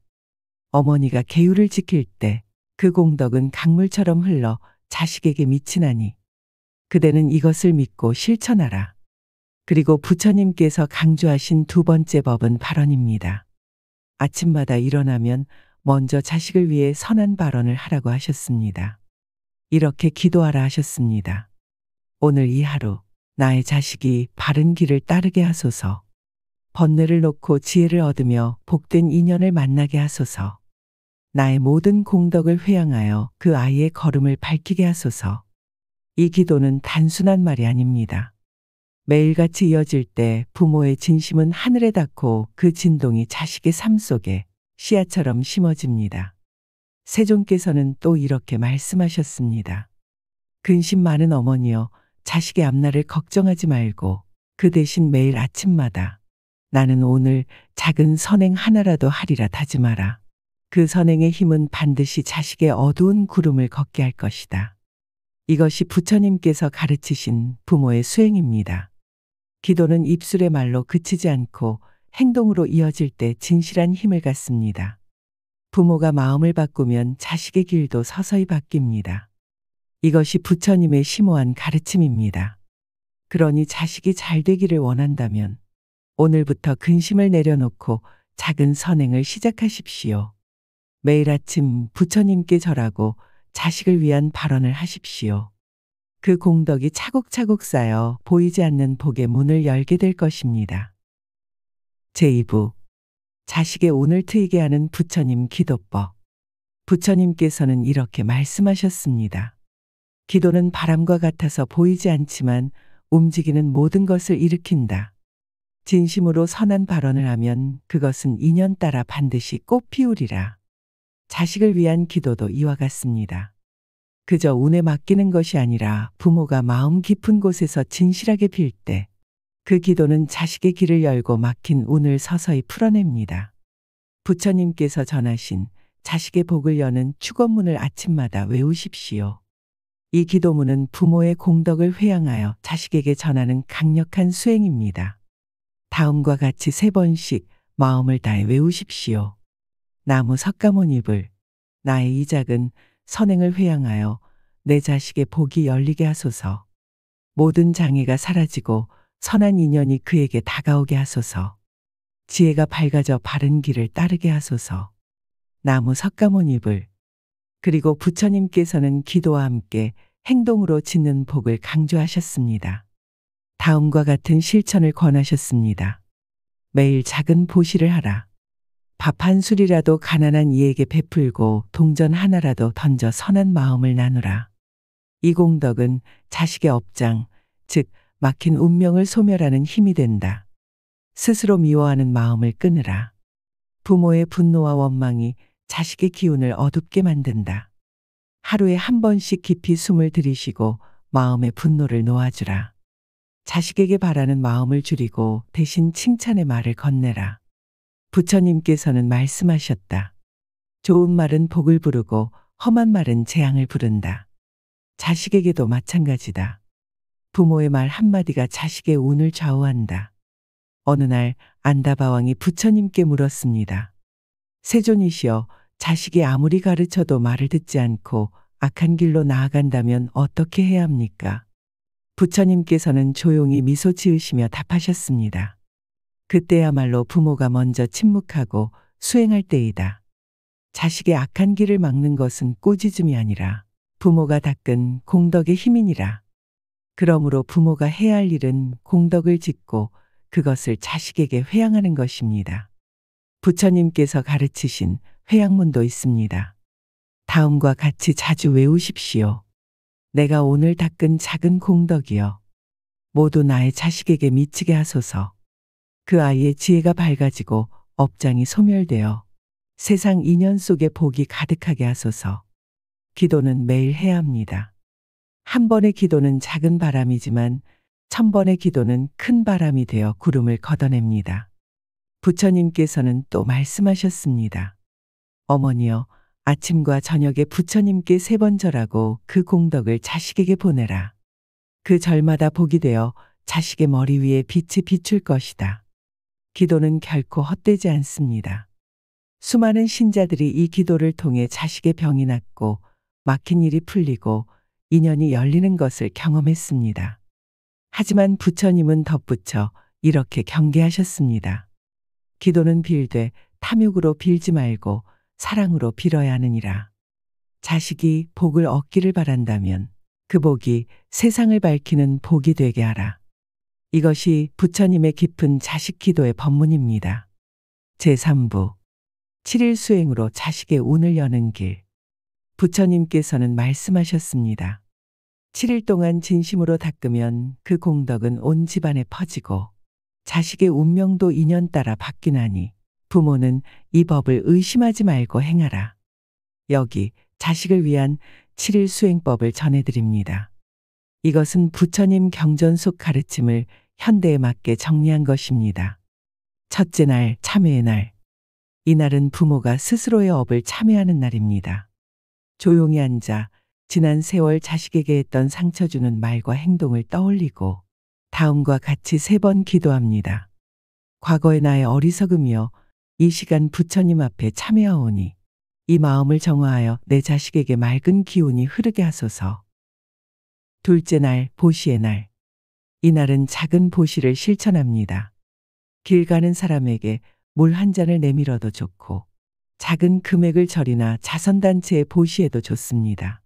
어머니가 계율을 지킬 때 그 공덕은 강물처럼 흘러 자식에게 미치나니 그대는 이것을 믿고 실천하라. 그리고 부처님께서 강조하신 두 번째 법은 발언입니다. 아침마다 일어나면 먼저 자식을 위해 선한 발언을 하라고 하셨습니다. 이렇게 기도하라 하셨습니다. 오늘 이 하루 나의 자식이 바른 길을 따르게 하소서. 번뇌를 놓고 지혜를 얻으며 복된 인연을 만나게 하소서. 나의 모든 공덕을 회양하여 그 아이의 걸음을 밝히게 하소서. 이 기도는 단순한 말이 아닙니다. 매일같이 이어질 때 부모의 진심은 하늘에 닿고 그 진동이 자식의 삶 속에 씨앗처럼 심어집니다. 세존께서는 또 이렇게 말씀하셨습니다. 근심 많은 어머니여, 자식의 앞날을 걱정하지 말고 그 대신 매일 아침마다 나는 오늘 작은 선행 하나라도 하리라 다짐하라. 그 선행의 힘은 반드시 자식의 어두운 구름을 걷게 할 것이다. 이것이 부처님께서 가르치신 부모의 수행입니다. 기도는 입술의 말로 그치지 않고 행동으로 이어질 때 진실한 힘을 갖습니다. 부모가 마음을 바꾸면 자식의 길도 서서히 바뀝니다. 이것이 부처님의 심오한 가르침입니다. 그러니 자식이 잘 되기를 원한다면 오늘부터 근심을 내려놓고 작은 선행을 시작하십시오. 매일 아침 부처님께 절하고 자식을 위한 발언을 하십시오. 그 공덕이 차곡차곡 쌓여 보이지 않는 복의 문을 열게 될 것입니다. 제2부 자식의 운을 트이게 하는 부처님 기도법. 부처님께서는 이렇게 말씀하셨습니다. 기도는 바람과 같아서 보이지 않지만 움직이는 모든 것을 일으킨다. 진심으로 선한 발언을 하면 그것은 인연 따라 반드시 꽃 피우리라. 자식을 위한 기도도 이와 같습니다. 그저 운에 맡기는 것이 아니라 부모가 마음 깊은 곳에서 진실하게 빌 때 그 기도는 자식의 길을 열고 막힌 운을 서서히 풀어냅니다. 부처님께서 전하신 자식의 복을 여는 축원문을 아침마다 외우십시오. 이 기도문은 부모의 공덕을 회양하여 자식에게 전하는 강력한 수행입니다. 다음과 같이 3번씩 마음을 다해 외우십시오. 나무 석가모니불. 나의 이 작은 선행을 회양하여 내 자식의 복이 열리게 하소서. 모든 장애가 사라지고 선한 인연이 그에게 다가오게 하소서. 지혜가 밝아져 바른 길을 따르게 하소서. 나무 석가모니불. 그리고 부처님께서는 기도와 함께 행동으로 짓는 복을 강조하셨습니다. 다음과 같은 실천을 권하셨습니다. 매일 작은 보시를 하라. 밥 한 술이라도 가난한 이에게 베풀고 동전 하나라도 던져 선한 마음을 나누라. 이 공덕은 자식의 업장, 즉 막힌 운명을 소멸하는 힘이 된다. 스스로 미워하는 마음을 끊으라. 부모의 분노와 원망이 자식의 기운을 어둡게 만든다. 하루에 한 번씩 깊이 숨을 들이쉬고 마음의 분노를 놓아주라. 자식에게 바라는 마음을 줄이고 대신 칭찬의 말을 건네라. 부처님께서는 말씀하셨다. 좋은 말은 복을 부르고 험한 말은 재앙을 부른다. 자식에게도 마찬가지다. 부모의 말 한마디가 자식의 운을 좌우한다. 어느 날 안다바왕이 부처님께 물었습니다. 세존이시여, 자식이 아무리 가르쳐도 말을 듣지 않고 악한 길로 나아간다면 어떻게 해야 합니까? 부처님께서는 조용히 미소 지으시며 답하셨습니다. 그때야말로 부모가 먼저 침묵하고 수행할 때이다. 자식의 악한 길을 막는 것은 꾸짖음이 아니라 부모가 닦은 공덕의 힘이니라. 그러므로 부모가 해야 할 일은 공덕을 짓고 그것을 자식에게 회양하는 것입니다. 부처님께서 가르치신 회양문도 있습니다. 다음과 같이 자주 외우십시오. 내가 오늘 닦은 작은 공덕이여. 모두 나의 자식에게 미치게 하소서. 그 아이의 지혜가 밝아지고 업장이 소멸되어 세상 인연 속에 복이 가득하게 하소서. 기도는 매일 해야 합니다. 한 번의 기도는 작은 바람이지만 1000번의 기도는 큰 바람이 되어 구름을 걷어냅니다. 부처님께서는 또 말씀하셨습니다. 어머니여, 아침과 저녁에 부처님께 3번 절하고 그 공덕을 자식에게 보내라. 그 절마다 복이 되어 자식의 머리 위에 빛이 비출 것이다. 기도는 결코 헛되지 않습니다. 수많은 신자들이 이 기도를 통해 자식의 병이 낫고 막힌 일이 풀리고 인연이 열리는 것을 경험했습니다. 하지만 부처님은 덧붙여 이렇게 경계하셨습니다. 기도는 빌되 탐욕으로 빌지 말고 사랑으로 빌어야 하느니라. 자식이 복을 얻기를 바란다면 그 복이 세상을 밝히는 복이 되게 하라. 이것이 부처님의 깊은 자식 기도의 법문입니다. 제3부 7일 수행으로 자식의 운을 여는 길. 부처님께서는 말씀하셨습니다. 7일 동안 진심으로 닦으면 그 공덕은 온 집안에 퍼지고 자식의 운명도 인연 따라 바뀌나니 부모는 이 법을 의심하지 말고 행하라. 여기 자식을 위한 7일 수행법을 전해드립니다. 이것은 부처님 경전 속 가르침을 현대에 맞게 정리한 것입니다. 첫째 날, 참회의 날. 이날은 부모가 스스로의 업을 참회하는 날입니다. 조용히 앉아 지난 세월 자식에게 했던 상처 주는 말과 행동을 떠올리고 다음과 같이 3번 기도합니다. 과거의 나의 어리석음이여, 이 시간 부처님 앞에 참회하오니 이 마음을 정화하여 내 자식에게 맑은 기운이 흐르게 하소서. 둘째 날, 보시의 날. 이날은 작은 보시를 실천합니다. 길 가는 사람에게 물 한 잔을 내밀어도 좋고 작은 금액을 절이나 자선단체에 보시해도 좋습니다.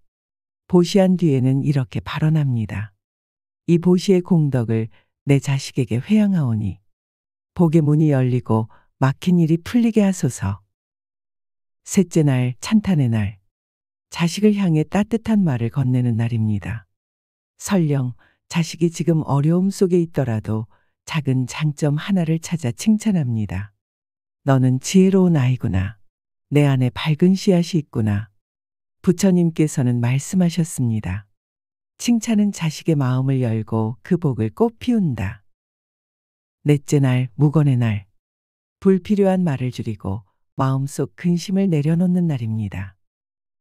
보시한 뒤에는 이렇게 발언합니다. 이 보시의 공덕을 내 자식에게 회양하오니 복의 문이 열리고 막힌 일이 풀리게 하소서. 셋째 날, 찬탄의 날. 자식을 향해 따뜻한 말을 건네는 날입니다. 설령 자식이 지금 어려움 속에 있더라도 작은 장점 하나를 찾아 칭찬합니다. 너는 지혜로운 아이구나. 내 안에 밝은 씨앗이 있구나. 부처님께서는 말씀하셨습니다. 칭찬은 자식의 마음을 열고 그 복을 꽃 피운다. 넷째 날, 무건의 날. 불필요한 말을 줄이고 마음속 근심을 내려놓는 날입니다.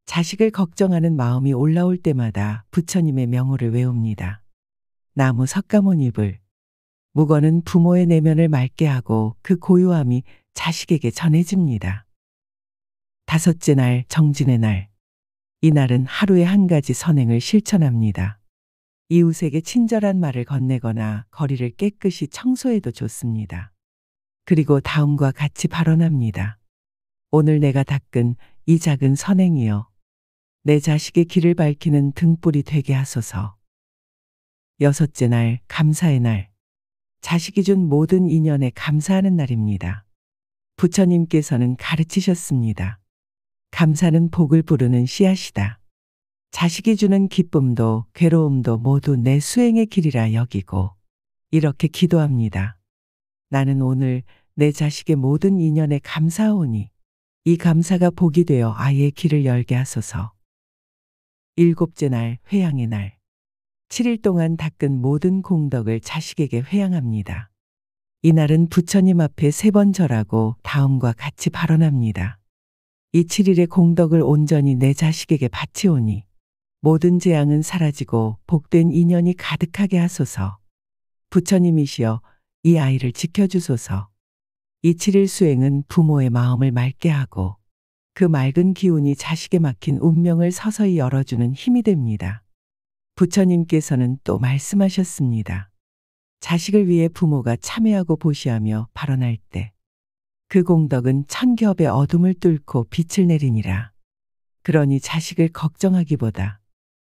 자식을 걱정하는 마음이 올라올 때마다 부처님의 명호를 외웁니다. 나무 석가모니불. 무건은 부모의 내면을 맑게 하고 그 고요함이 자식에게 전해집니다. 다섯째 날, 정진의 날. 이날은 하루에 한 가지 선행을 실천합니다. 이웃에게 친절한 말을 건네거나 거리를 깨끗이 청소해도 좋습니다. 그리고 다음과 같이 발언합니다. 오늘 내가 닦은 이 작은 선행이여, 내 자식의 길을 밝히는 등불이 되게 하소서. 여섯째 날, 감사의 날. 자식이 준 모든 인연에 감사하는 날입니다. 부처님께서는 가르치셨습니다. 감사는 복을 부르는 씨앗이다. 자식이 주는 기쁨도 괴로움도 모두 내 수행의 길이라 여기고 이렇게 기도합니다. 나는 오늘 내 자식의 모든 인연에 감사하오니 이 감사가 복이 되어 아이의 길을 열게 하소서. 일곱째 날, 회양의 날. 7일 동안 닦은 모든 공덕을 자식에게 회양합니다. 이날은 부처님 앞에 3번 절하고 다음과 같이 발언합니다. 이 7일의 공덕을 온전히 내 자식에게 바치오니 모든 재앙은 사라지고 복된 인연이 가득하게 하소서. 부처님이시여, 이 아이를 지켜주소서. 이 7일 수행은 부모의 마음을 맑게 하고 그 맑은 기운이 자식에 막힌 운명을 서서히 열어주는 힘이 됩니다. 부처님께서는 또 말씀하셨습니다. 자식을 위해 부모가 참회하고 보시하며 발언할 때 그 공덕은 천겹의 어둠을 뚫고 빛을 내리니라. 그러니 자식을 걱정하기보다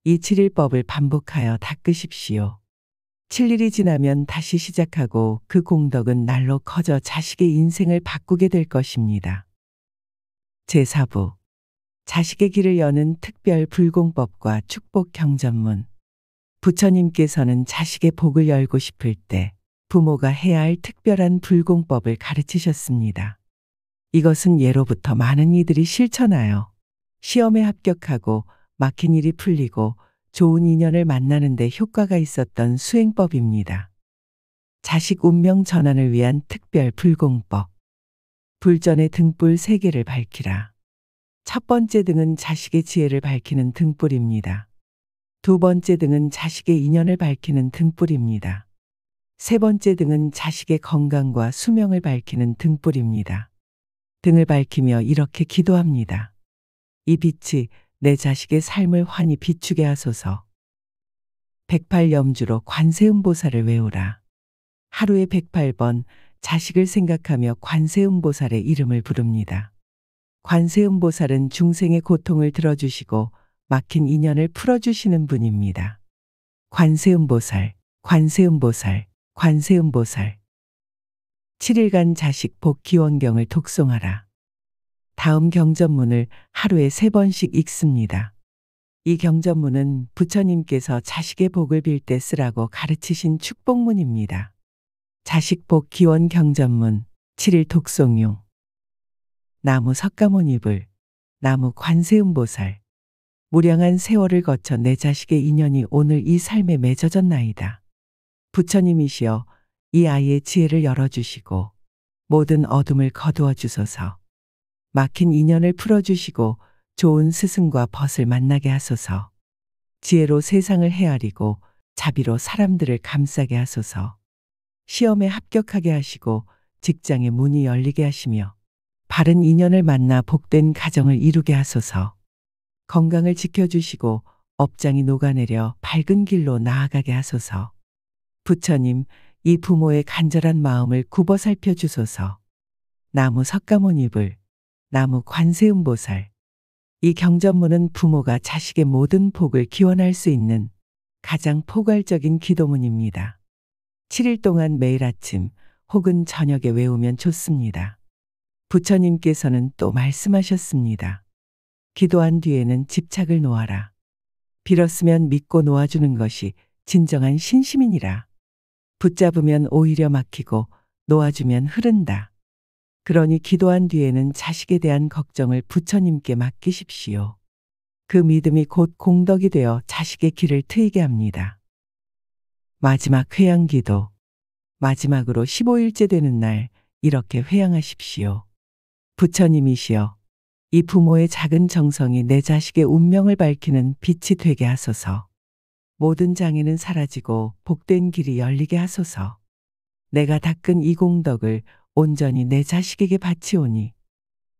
이 7일법을 반복하여 닦으십시오. 7일이 지나면 다시 시작하고 그 공덕은 날로 커져 자식의 인생을 바꾸게 될 것입니다. 제4부 자식의 길을 여는 특별 불공법과 축복 경전문. 부처님께서는 자식의 복을 열고 싶을 때 부모가 해야 할 특별한 불공법을 가르치셨습니다. 이것은 예로부터 많은 이들이 실천하여 시험에 합격하고 막힌 일이 풀리고 좋은 인연을 만나는 데 효과가 있었던 수행법입니다. 자식 운명 전환을 위한 특별 불공법. 불전의 등불 3개를 밝히라. 첫 번째 등은 자식의 지혜를 밝히는 등불입니다. 두 번째 등은 자식의 인연을 밝히는 등불입니다. 세 번째 등은 자식의 건강과 수명을 밝히는 등불입니다. 등을 밝히며 이렇게 기도합니다. 이 빛이 내 자식의 삶을 환히 비추게 하소서. 108염주로 관세음보살을 외우라. 하루에 108번 자식을 생각하며 관세음보살의 이름을 부릅니다. 관세음보살은 중생의 고통을 들어주시고 막힌 인연을 풀어주시는 분입니다. 관세음보살, 관세음보살, 관세음보살. 7일간 자식 복 기원경을 독송하라. 다음 경전문을 하루에 3번씩 읽습니다. 이 경전문은 부처님께서 자식의 복을 빌 때 쓰라고 가르치신 축복문입니다. 자식 복 기원 경전문 7일 독송용. 나무 석가모니불, 나무 관세음보살. 무량한 세월을 거쳐 내 자식의 인연이 오늘 이 삶에 맺어졌나이다. 부처님이시여 이 아이의 지혜를 열어주시고 모든 어둠을 거두어 주소서. 막힌 인연을 풀어주시고 좋은 스승과 벗을 만나게 하소서. 지혜로 세상을 헤아리고 자비로 사람들을 감싸게 하소서. 시험에 합격하게 하시고 직장의 문이 열리게 하시며 바른 인연을 만나 복된 가정을 이루게 하소서. 건강을 지켜주시고 업장이 녹아내려 밝은 길로 나아가게 하소서. 부처님, 이 부모의 간절한 마음을 굽어 살펴주소서. 나무 석가모니불, 나무 관세음보살. 이 경전문은 부모가 자식의 모든 복을 기원할 수 있는 가장 포괄적인 기도문입니다. 7일 동안 매일 아침 혹은 저녁에 외우면 좋습니다. 부처님께서는 또 말씀하셨습니다. 기도한 뒤에는 집착을 놓아라. 빌었으면 믿고 놓아주는 것이 진정한 신심이니라. 붙잡으면 오히려 막히고 놓아주면 흐른다. 그러니 기도한 뒤에는 자식에 대한 걱정을 부처님께 맡기십시오. 그 믿음이 곧 공덕이 되어 자식의 길을 트이게 합니다. 마지막 회양기도. 마지막으로 15일째 되는 날 이렇게 회양하십시오. 부처님이시여, 이 부모의 작은 정성이 내 자식의 운명을 밝히는 빛이 되게 하소서. 모든 장애는 사라지고 복된 길이 열리게 하소서. 내가 닦은 이 공덕을 온전히 내 자식에게 바치오니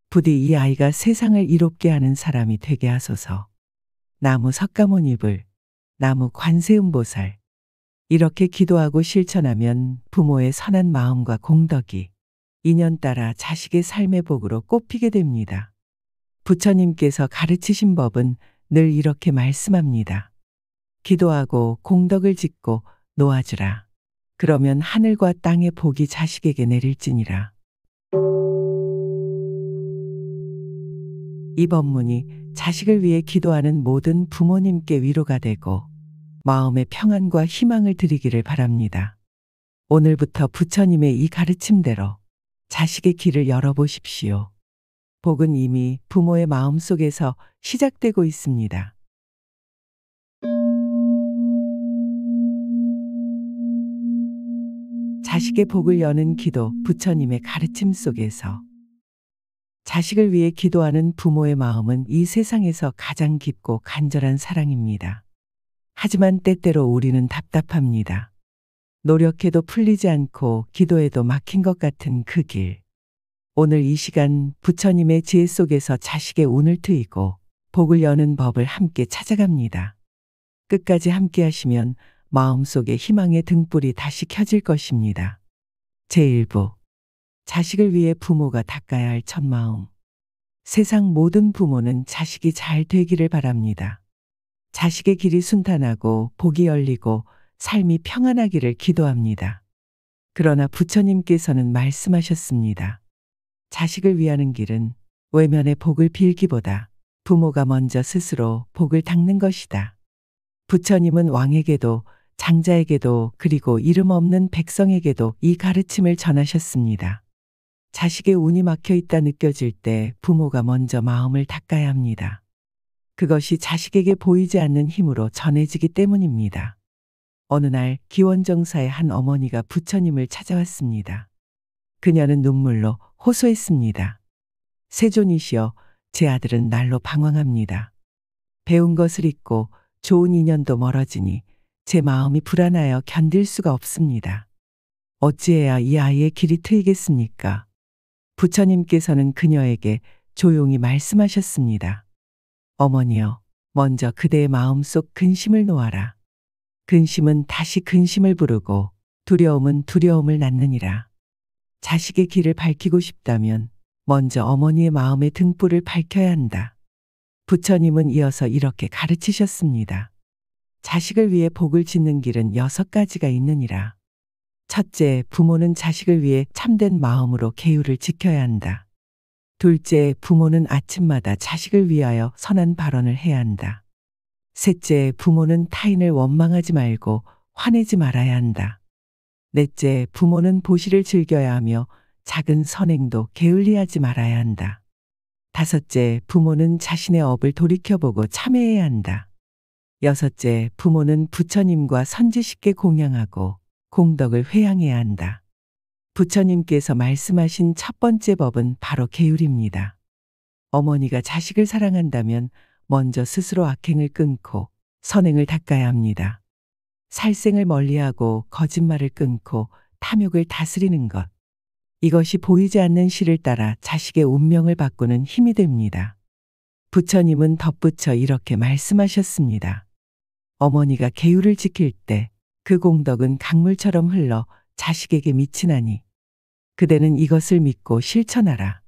부디 이 아이가 세상을 이롭게 하는 사람이 되게 하소서. 나무 석가모니불, 나무 관세음보살. 이렇게 기도하고 실천하면 부모의 선한 마음과 공덕이 인연 따라 자식의 삶의 복으로 꼽히게 됩니다. 부처님께서 가르치신 법은 늘 이렇게 말씀합니다. 기도하고 공덕을 짓고 놓아주라. 그러면 하늘과 땅의 복이 자식에게 내릴지니라. 이 법문이 자식을 위해 기도하는 모든 부모님께 위로가 되고 마음의 평안과 희망을 드리기를 바랍니다. 오늘부터 부처님의 이 가르침대로 자식의 길을 열어보십시오. 복은 이미 부모의 마음속에서 시작되고 있습니다. 자식의 복을 여는 기도. 부처님의 가르침 속에서 자식을 위해 기도하는 부모의 마음은 이 세상에서 가장 깊고 간절한 사랑입니다. 하지만 때때로 우리는 답답합니다. 노력해도 풀리지 않고 기도해도 막힌 것 같은 그 길. 오늘 이 시간 부처님의 지혜 속에서 자식의 운을 트이고 복을 여는 법을 함께 찾아갑니다. 끝까지 함께 하시면 마음속에 희망의 등불이 다시 켜질 것입니다. 제1부 자식을 위해 부모가 닦아야 할 첫 마음. 세상 모든 부모는 자식이 잘 되기를 바랍니다. 자식의 길이 순탄하고 복이 열리고 삶이 평안하기를 기도합니다. 그러나 부처님께서는 말씀하셨습니다. 자식을 위하는 길은 외면의 복을 빌기보다 부모가 먼저 스스로 복을 닦는 것이다. 부처님은 왕에게도 장자에게도 그리고 이름 없는 백성에게도 이 가르침을 전하셨습니다. 자식의 운이 막혀 있다 느껴질 때 부모가 먼저 마음을 닦아야 합니다. 그것이 자식에게 보이지 않는 힘으로 전해지기 때문입니다. 어느 날 기원정사의 한 어머니가 부처님을 찾아왔습니다. 그녀는 눈물로 호소했습니다. 세존이시여, 제 아들은 날로 방황합니다. 배운 것을 잊고 좋은 인연도 멀어지니 제 마음이 불안하여 견딜 수가 없습니다. 어찌해야 이 아이의 길이 트이겠습니까? 부처님께서는 그녀에게 조용히 말씀하셨습니다. 어머니여, 먼저 그대의 마음속 근심을 놓아라. 근심은 다시 근심을 부르고 두려움은 두려움을 낳느니라. 자식의 길을 밝히고 싶다면 먼저 어머니의 마음의 등불을 밝혀야 한다. 부처님은 이어서 이렇게 가르치셨습니다. 자식을 위해 복을 짓는 길은 6가지가 있느니라. 첫째, 부모는 자식을 위해 참된 마음으로 계율을 지켜야 한다. 둘째, 부모는 아침마다 자식을 위하여 선한 발언을 해야 한다. 셋째, 부모는 타인을 원망하지 말고 화내지 말아야 한다. 넷째, 부모는 보시를 즐겨야 하며 작은 선행도 게을리하지 말아야 한다. 다섯째, 부모는 자신의 업을 돌이켜보고 참회해야 한다. 여섯째, 부모는 부처님과 선지식께 공양하고 공덕을 회양해야 한다. 부처님께서 말씀하신 첫 번째 법은 바로 계율입니다. 어머니가 자식을 사랑한다면 먼저 스스로 악행을 끊고 선행을 닦아야 합니다. 살생을 멀리하고 거짓말을 끊고 탐욕을 다스리는 것. 이것이 보이지 않는 실을 따라 자식의 운명을 바꾸는 힘이 됩니다. 부처님은 덧붙여 이렇게 말씀하셨습니다. 어머니가 계율을 지킬 때 그 공덕은 강물처럼 흘러 자식에게 미치나니 그대는 이것을 믿고 실천하라.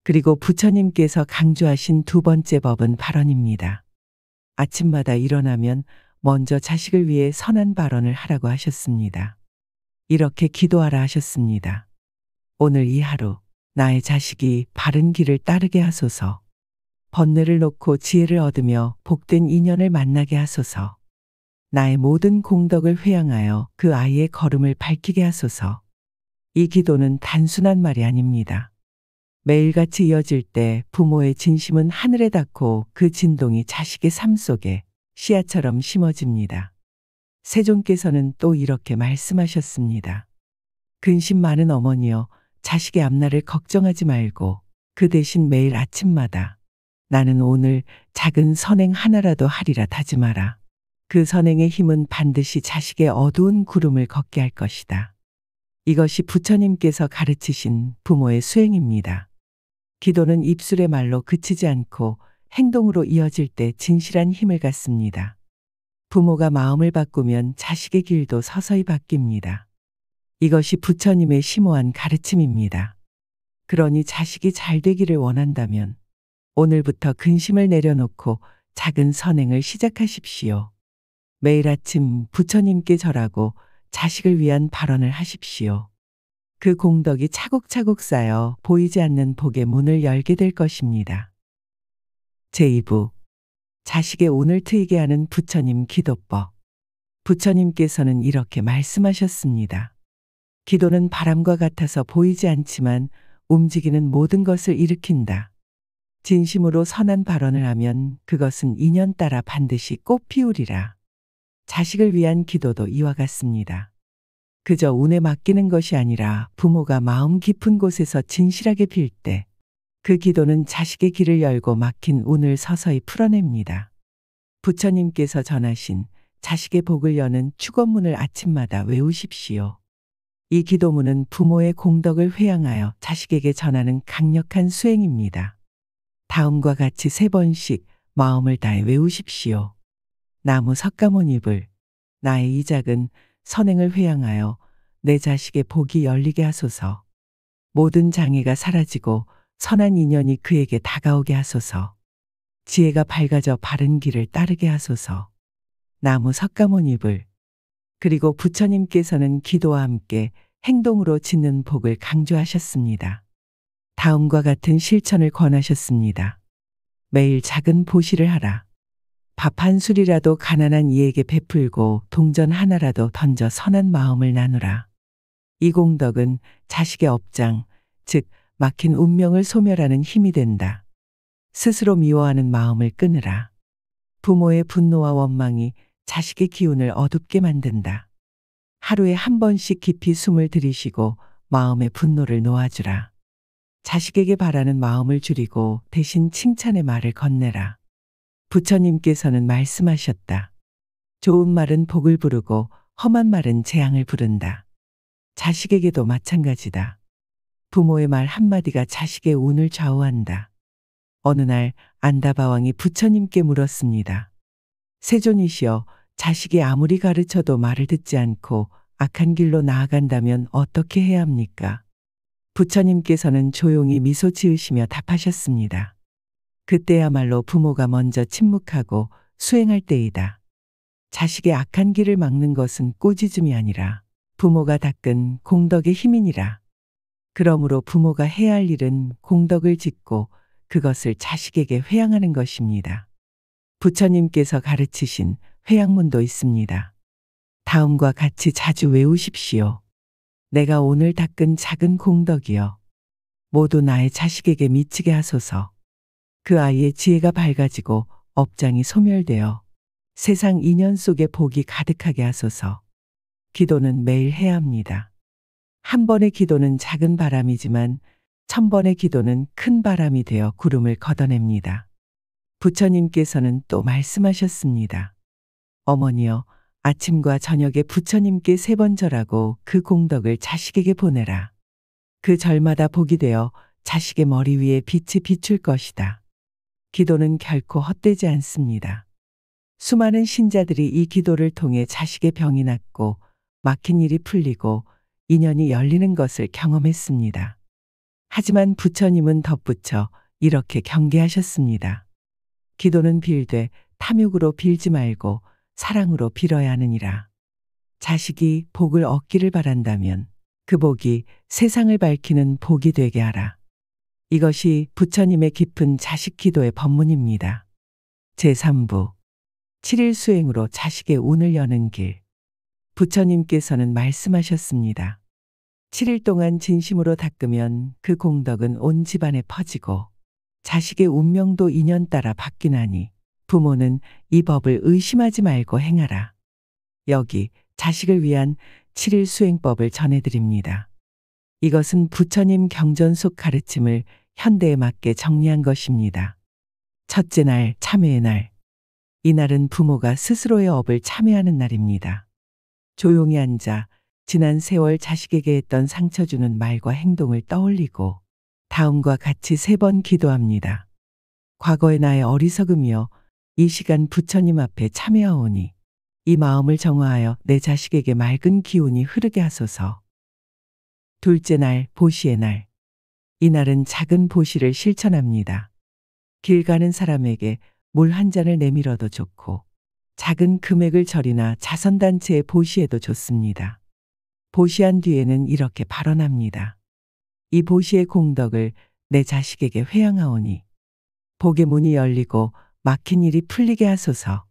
그리고 부처님께서 강조하신 두 번째 법은 발언입니다. 아침마다 일어나면 먼저 자식을 위해 선한 발언을 하라고 하셨습니다. 이렇게 기도하라 하셨습니다. 오늘 이 하루 나의 자식이 바른 길을 따르게 하소서. 번뇌를 놓고 지혜를 얻으며 복된 인연을 만나게 하소서. 나의 모든 공덕을 회양하여 그 아이의 걸음을 밝히게 하소서. 이 기도는 단순한 말이 아닙니다. 매일같이 이어질 때 부모의 진심은 하늘에 닿고 그 진동이 자식의 삶 속에 씨앗처럼 심어집니다. 세존께서는 또 이렇게 말씀하셨습니다. 근심 많은 어머니여, 자식의 앞날을 걱정하지 말고 그 대신 매일 아침마다 나는 오늘 작은 선행 하나라도 하리라 다짐하라. 그 선행의 힘은 반드시 자식의 어두운 구름을 걷게 할 것이다. 이것이 부처님께서 가르치신 부모의 수행입니다. 기도는 입술의 말로 그치지 않고 행동으로 이어질 때 진실한 힘을 갖습니다. 부모가 마음을 바꾸면 자식의 길도 서서히 바뀝니다. 이것이 부처님의 심오한 가르침입니다. 그러니 자식이 잘 되기를 원한다면 오늘부터 근심을 내려놓고 작은 선행을 시작하십시오. 매일 아침 부처님께 절하고 자식을 위한 발언을 하십시오. 그 공덕이 차곡차곡 쌓여 보이지 않는 복의 문을 열게 될 것입니다. 제2부 자식의 운을 트이게 하는 부처님 기도법. 부처님께서는 이렇게 말씀하셨습니다. 기도는 바람과 같아서 보이지 않지만 움직이는 모든 것을 일으킨다. 진심으로 선한 발언을 하면 그것은 인연 따라 반드시 꽃 피우리라. 자식을 위한 기도도 이와 같습니다. 그저 운에 맡기는 것이 아니라 부모가 마음 깊은 곳에서 진실하게 빌 때 그 기도는 자식의 길을 열고 막힌 운을 서서히 풀어냅니다. 부처님께서 전하신 자식의 복을 여는 축원문을 아침마다 외우십시오. 이 기도문은 부모의 공덕을 회양하여 자식에게 전하는 강력한 수행입니다. 다음과 같이 3번씩 마음을 다해 외우십시오. 나무 석가모니불 나의 이 작은 선행을 회양하여 내 자식의 복이 열리게 하소서. 모든 장애가 사라지고 선한 인연이 그에게 다가오게 하소서. 지혜가 밝아져 바른 길을 따르게 하소서. 나무 석가모니불 그리고 부처님께서는 기도와 함께 행동으로 짓는 복을 강조하셨습니다. 다음과 같은 실천을 권하셨습니다. 매일 작은 보시를 하라. 밥 한 술이라도 가난한 이에게 베풀고 동전 하나라도 던져 선한 마음을 나누라. 이 공덕은 자식의 업장, 즉 막힌 운명을 소멸하는 힘이 된다. 스스로 미워하는 마음을 끊으라. 부모의 분노와 원망이 자식의 기운을 어둡게 만든다. 하루에 한 번씩 깊이 숨을 들이쉬고 마음의 분노를 놓아주라. 자식에게 바라는 마음을 줄이고 대신 칭찬의 말을 건네라. 부처님께서는 말씀하셨다. 좋은 말은 복을 부르고 험한 말은 재앙을 부른다. 자식에게도 마찬가지다. 부모의 말 한마디가 자식의 운을 좌우한다. 어느 날 안다바왕이 부처님께 물었습니다. 세존이시여, 자식이 아무리 가르쳐도 말을 듣지 않고 악한 길로 나아간다면 어떻게 해야 합니까? 부처님께서는 조용히 미소 지으시며 답하셨습니다. 그때야말로 부모가 먼저 침묵하고 수행할 때이다. 자식의 악한 길을 막는 것은 꾸짖음이 아니라 부모가 닦은 공덕의 힘이니라. 그러므로 부모가 해야 할 일은 공덕을 짓고 그것을 자식에게 회양하는 것입니다. 부처님께서 가르치신 회양문도 있습니다. 다음과 같이 자주 외우십시오. 내가 오늘 닦은 작은 공덕이여. 모두 나의 자식에게 미치게 하소서. 그 아이의 지혜가 밝아지고 업장이 소멸되어 세상 인연 속에 복이 가득하게 하소서. 기도는 매일 해야 합니다. 한 번의 기도는 작은 바람이지만 1000번의 기도는 큰 바람이 되어 구름을 걷어냅니다. 부처님께서는 또 말씀하셨습니다. 어머니여, 아침과 저녁에 부처님께 3번 절하고 그 공덕을 자식에게 보내라. 그 절마다 복이 되어 자식의 머리 위에 빛이 비출 것이다. 기도는 결코 헛되지 않습니다. 수많은 신자들이 이 기도를 통해 자식의 병이 낫고 막힌 일이 풀리고 인연이 열리는 것을 경험했습니다. 하지만 부처님은 덧붙여 이렇게 경계하셨습니다. 기도는 빌되 탐욕으로 빌지 말고 사랑으로 빌어야 하느니라. 자식이 복을 얻기를 바란다면 그 복이 세상을 밝히는 복이 되게 하라. 이것이 부처님의 깊은 자식 기도의 법문입니다. 제3부 7일 수행으로 자식의 운을 여는 길. 부처님께서는 말씀하셨습니다. 7일 동안 진심으로 닦으면 그 공덕은 온 집안에 퍼지고 자식의 운명도 인연 따라 바뀌나니 부모는 이 법을 의심하지 말고 행하라. 여기 자식을 위한 7일 수행법을 전해드립니다. 이것은 부처님 경전 속 가르침을 현대에 맞게 정리한 것입니다. 첫째 날, 참회의 날. 이날은 부모가 스스로의 업을 참회하는 날입니다. 조용히 앉아 지난 세월 자식에게 했던 상처 주는 말과 행동을 떠올리고 다음과 같이 3번 기도합니다. 과거의 나의 어리석음이여, 이 시간 부처님 앞에 참회하오니 이 마음을 정화하여 내 자식에게 맑은 기운이 흐르게 하소서. 둘째 날, 보시의 날. 이날은 작은 보시를 실천합니다. 길 가는 사람에게 물 한 잔을 내밀어도 좋고 작은 금액을 절이나 자선단체에 보시해도 좋습니다. 보시한 뒤에는 이렇게 발언합니다. 이 보시의 공덕을 내 자식에게 회양하오니 복의 문이 열리고 막힌 일이 풀리게 하소서.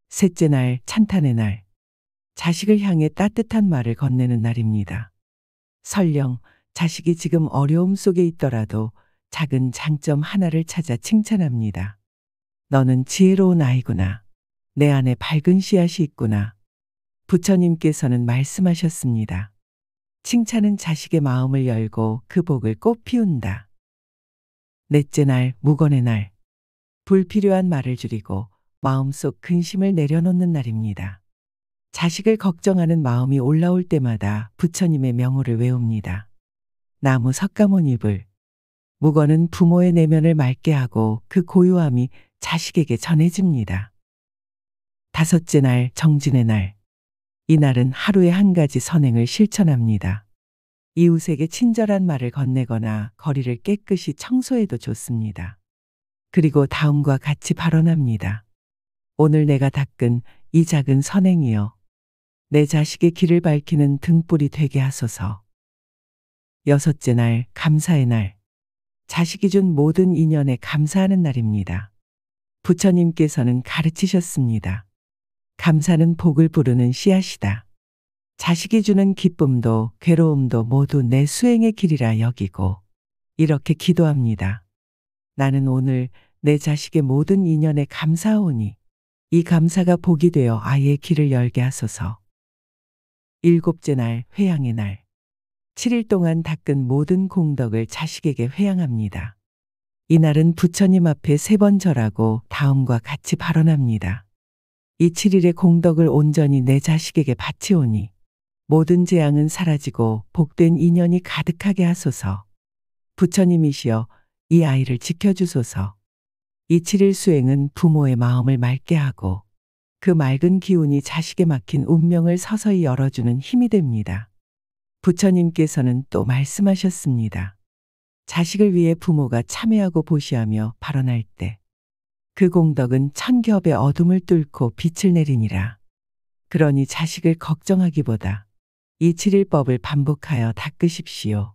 셋째 날, 찬탄의 날. 자식을 향해 따뜻한 말을 건네는 날입니다. 설령 자식이 지금 어려움 속에 있더라도 작은 장점 하나를 찾아 칭찬합니다. 너는 지혜로운 아이구나. 내 안에 밝은 씨앗이 있구나. 부처님께서는 말씀하셨습니다. 칭찬은 자식의 마음을 열고 그 복을 꽃 피운다. 넷째 날, 무건의 날. 불필요한 말을 줄이고 마음속 근심을 내려놓는 날입니다. 자식을 걱정하는 마음이 올라올 때마다 부처님의 명호를 외웁니다. 나무 석가모니불. 무건은 부모의 내면을 맑게 하고 그 고요함이 자식에게 전해집니다. 다섯째 날, 정진의 날. 이날은 하루에 한 가지 선행을 실천합니다. 이웃에게 친절한 말을 건네거나 거리를 깨끗이 청소해도 좋습니다. 그리고 다음과 같이 발언합니다. 오늘 내가 닦은 이 작은 선행이여. 내 자식의 길을 밝히는 등불이 되게 하소서. 여섯째 날, 감사의 날. 자식이 준 모든 인연에 감사하는 날입니다. 부처님께서는 가르치셨습니다. 감사는 복을 부르는 씨앗이다. 자식이 주는 기쁨도 괴로움도 모두 내 수행의 길이라 여기고 이렇게 기도합니다. 나는 오늘 내 자식의 모든 인연에 감사하오니 이 감사가 복이 되어 아이의 길을 열게 하소서. 일곱째 날, 회양의 날. 7일 동안 닦은 모든 공덕을 자식에게 회양합니다. 이날은 부처님 앞에 3번 절하고 다음과 같이 발언합니다. 이 7일의 공덕을 온전히 내 자식에게 바치오니 모든 재앙은 사라지고 복된 인연이 가득하게 하소서. 부처님이시여 이 아이를 지켜주소서. 이 7일 수행은 부모의 마음을 맑게 하고 그 맑은 기운이 자식에 막힌 운명을 서서히 열어주는 힘이 됩니다. 부처님께서는 또 말씀하셨습니다. 자식을 위해 부모가 참회하고 보시하며 발언할 때 그 공덕은 천겹의 어둠을 뚫고 빛을 내리니라. 그러니 자식을 걱정하기보다 이 7일법을 반복하여 닦으십시오.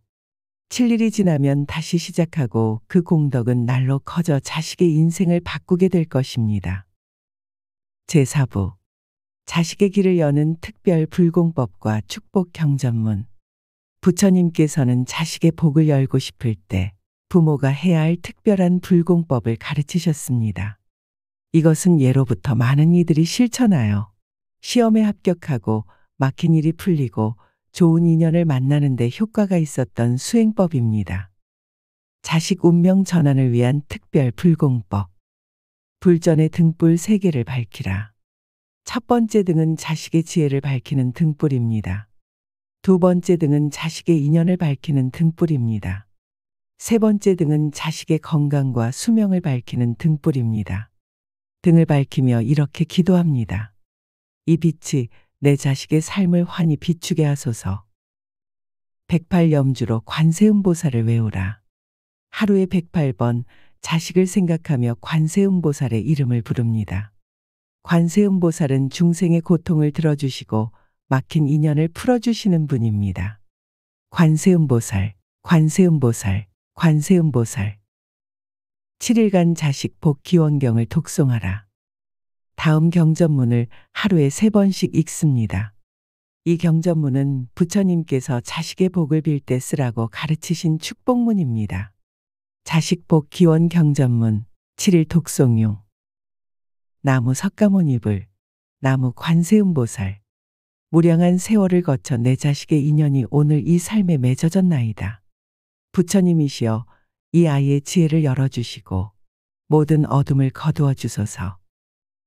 7일이 지나면 다시 시작하고 그 공덕은 날로 커져 자식의 인생을 바꾸게 될 것입니다. 제4부 자식의 길을 여는 특별 불공법과 축복 경전문. 부처님께서는 자식의 복을 열고 싶을 때 부모가 해야 할 특별한 불공법을 가르치셨습니다. 이것은 예로부터 많은 이들이 실천하여 시험에 합격하고 막힌 일이 풀리고 좋은 인연을 만나는 데 효과가 있었던 수행법입니다. 자식 운명 전환을 위한 특별 불공법. 불전의 등불 3개를 밝히라. 첫 번째 등은 자식의 지혜를 밝히는 등불입니다. 두 번째 등은 자식의 인연을 밝히는 등불입니다. 세 번째 등은 자식의 건강과 수명을 밝히는 등불입니다. 등을 밝히며 이렇게 기도합니다. 이 빛이 내 자식의 삶을 환히 비추게 하소서. 108염주로 관세음보살을 외우라. 하루에 108번 자식을 생각하며 관세음보살의 이름을 부릅니다. 관세음보살은 중생의 고통을 들어주시고 막힌 인연을 풀어주시는 분입니다. 관세음보살, 관세음보살, 관세음보살. 7일간 자식 복 기원경을 독송하라. 다음 경전문을 하루에 3번씩 읽습니다. 이 경전문은 부처님께서 자식의 복을 빌 때 쓰라고 가르치신 축복문입니다. 자식 복 기원 경전문 7일 독송용. 나무 석가모니불, 나무 관세음보살. 무량한 세월을 거쳐 내 자식의 인연이 오늘 이 삶에 맺어졌나이다. 부처님이시여 이 아이의 지혜를 열어주시고 모든 어둠을 거두어 주소서.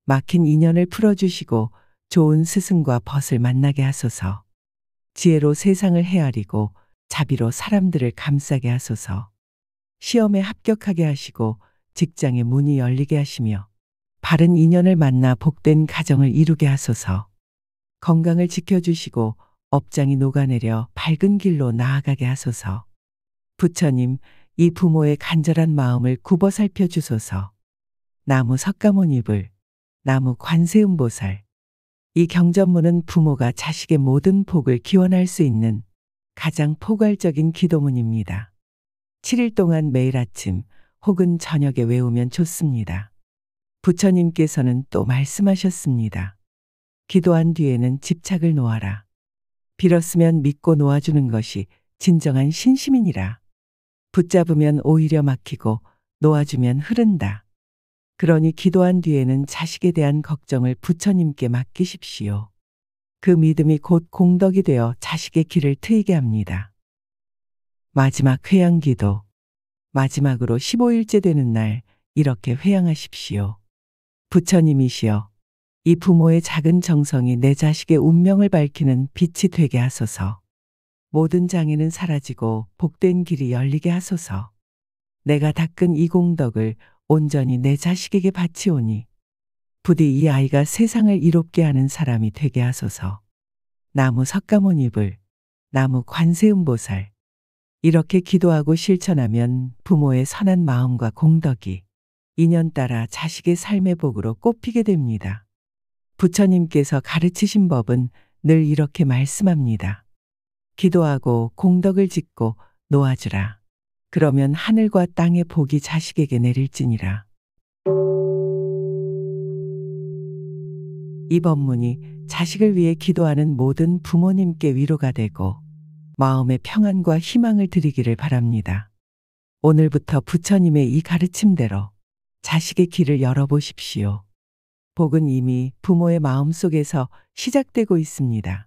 막힌 인연을 풀어주시고 좋은 스승과 벗을 만나게 하소서. 지혜로 세상을 헤아리고 자비로 사람들을 감싸게 하소서. 시험에 합격하게 하시고 직장의 문이 열리게 하시며 바른 인연을 만나 복된 가정을 이루게 하소서. 건강을 지켜주시고 업장이 녹아내려 밝은 길로 나아가게 하소서. 부처님, 이 부모의 간절한 마음을 굽어 살펴주소서. 나무 석가모니불, 나무 관세음보살. 이 경전문은 부모가 자식의 모든 복을 기원할 수 있는 가장 포괄적인 기도문입니다. 7일 동안 매일 아침 혹은 저녁에 외우면 좋습니다. 부처님께서는 또 말씀하셨습니다. 기도한 뒤에는 집착을 놓아라. 빌었으면 믿고 놓아주는 것이 진정한 신심이니라. 붙잡으면 오히려 막히고 놓아주면 흐른다. 그러니 기도한 뒤에는 자식에 대한 걱정을 부처님께 맡기십시오. 그 믿음이 곧 공덕이 되어 자식의 길을 트이게 합니다. 마지막 회양기도. 마지막으로 15일째 되는 날 이렇게 회양하십시오. 부처님이시여, 이 부모의 작은 정성이 내 자식의 운명을 밝히는 빛이 되게 하소서. 모든 장애는 사라지고 복된 길이 열리게 하소서. 내가 닦은 이 공덕을 온전히 내 자식에게 바치오니 부디 이 아이가 세상을 이롭게 하는 사람이 되게 하소서. 나무 석가모니불, 나무 관세음보살. 이렇게 기도하고 실천하면 부모의 선한 마음과 공덕이 인연 따라 자식의 삶의 복으로 꽃피게 됩니다. 부처님께서 가르치신 법은 늘 이렇게 말씀합니다. 기도하고 공덕을 짓고 놓아주라. 그러면 하늘과 땅의 복이 자식에게 내릴지니라. 이 법문이 자식을 위해 기도하는 모든 부모님께 위로가 되고 마음의 평안과 희망을 드리기를 바랍니다. 오늘부터 부처님의 이 가르침대로 자식의 길을 열어보십시오. 복은 이미 부모의 마음속에서 시작되고 있습니다.